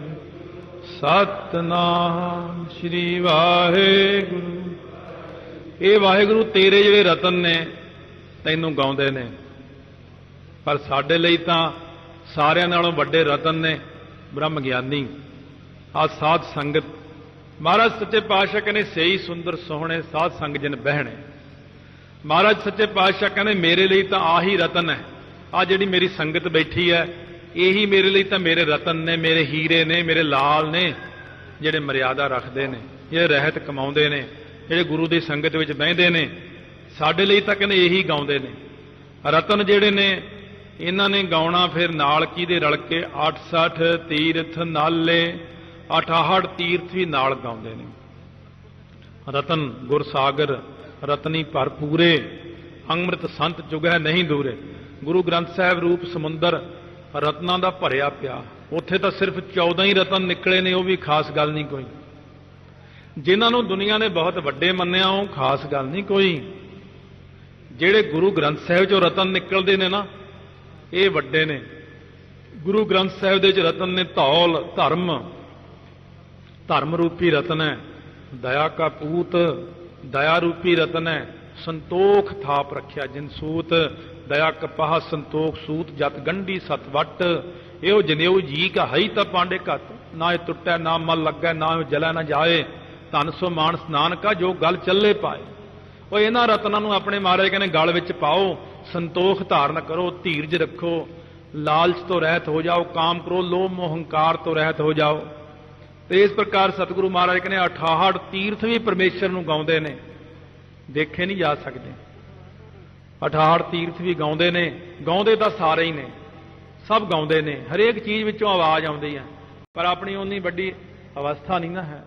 सतनाम श्री वाहिगुरु। ये वाहिगुरु तेरे जिहड़े रतन ने तैनूं गाउंदे ने, पर साडे लई तां सारियां नालों वड्डे रतन ने ब्रह्म ज्ञानी। आ साध संगत महाराज सच्चे पातशाह कहने सही सुंदर सोहणे साध संग जिन बहने। महाराज सच्चे पातशाह कहने मेरे लिए तां आही रतन है। आ जिहड़ी मेरी संगत बैठी है यही मेरे लिए तां मेरे रतन ने, मेरे हीरे ने, मेरे लाल ने, जिहड़े मर्यादा रखते हैं, जिहड़े रहत कमाउंदे ने, जिहड़े गुरु की संगत विच बहिंदे ने। साडे लिए तां कहने यही गाउंदे ने। रतन जिहड़े ने इन्हां ने गाउणा फिर नाल किहदे रल के 68 तीर्थ नाले, 68 तीर्थ भी नाल गाउंदे ने। रतन गुरसागर रतनी भरपूरे, अमृत संत चुगै नहीं दूरे। गुरु ग्रंथ साहिब रूप समुंदर रत्नां दा भरिया पिया। उत्थे तां सिर्फ 14 ही रतन निकले ने, वो भी खास गल नहीं कोई। जिन्हां नूं दुनिया ने बहुत वड्डे मन्निया वो खास गल नहीं कोई। जिहड़े गुरु ग्रंथ साहिब चों रतन निकलदे ने ना, ये वड्डे ने। गुरु ग्रंथ साहिब दे च रतन ने धौल, धर्म, धर्म रूपी रतन है। दया का पूत दया रूपी रतन है। संतोख थाप रखिया जिनसूत, दया कपाह संतोख सूत, जत गंढी सत वट, यो जनेऊ जी का हई ता पांडे घत, ना ये टुटै ना मल लगै, ना ये जलै ना जाए, धन सो मानस नानका जो गल चले पाए। और इन्हां रत्नां नूं अपने महाराज कहने गल विच पाओ, संतोख धारण करो, धीरज रखो, लालच तो रहत हो जाओ, काम करो, लोभ मोह हंकार तो रहत हो जाओ। तो इस प्रकार सतगुरु महाराज कहने 68 तीर्थ भी परमेश्वर नूं गाउंदे ने, देखे नहीं जा सकते। 68 तीर्थ भी गाउंदे ने, गाउंदे तां सारे ही ने, सब गाउंदे ने, हरेक चीज़ विचों आवाज़ आउंदी है, पर अपनी उन्नी वड्डी अवस्था नहीं ना है।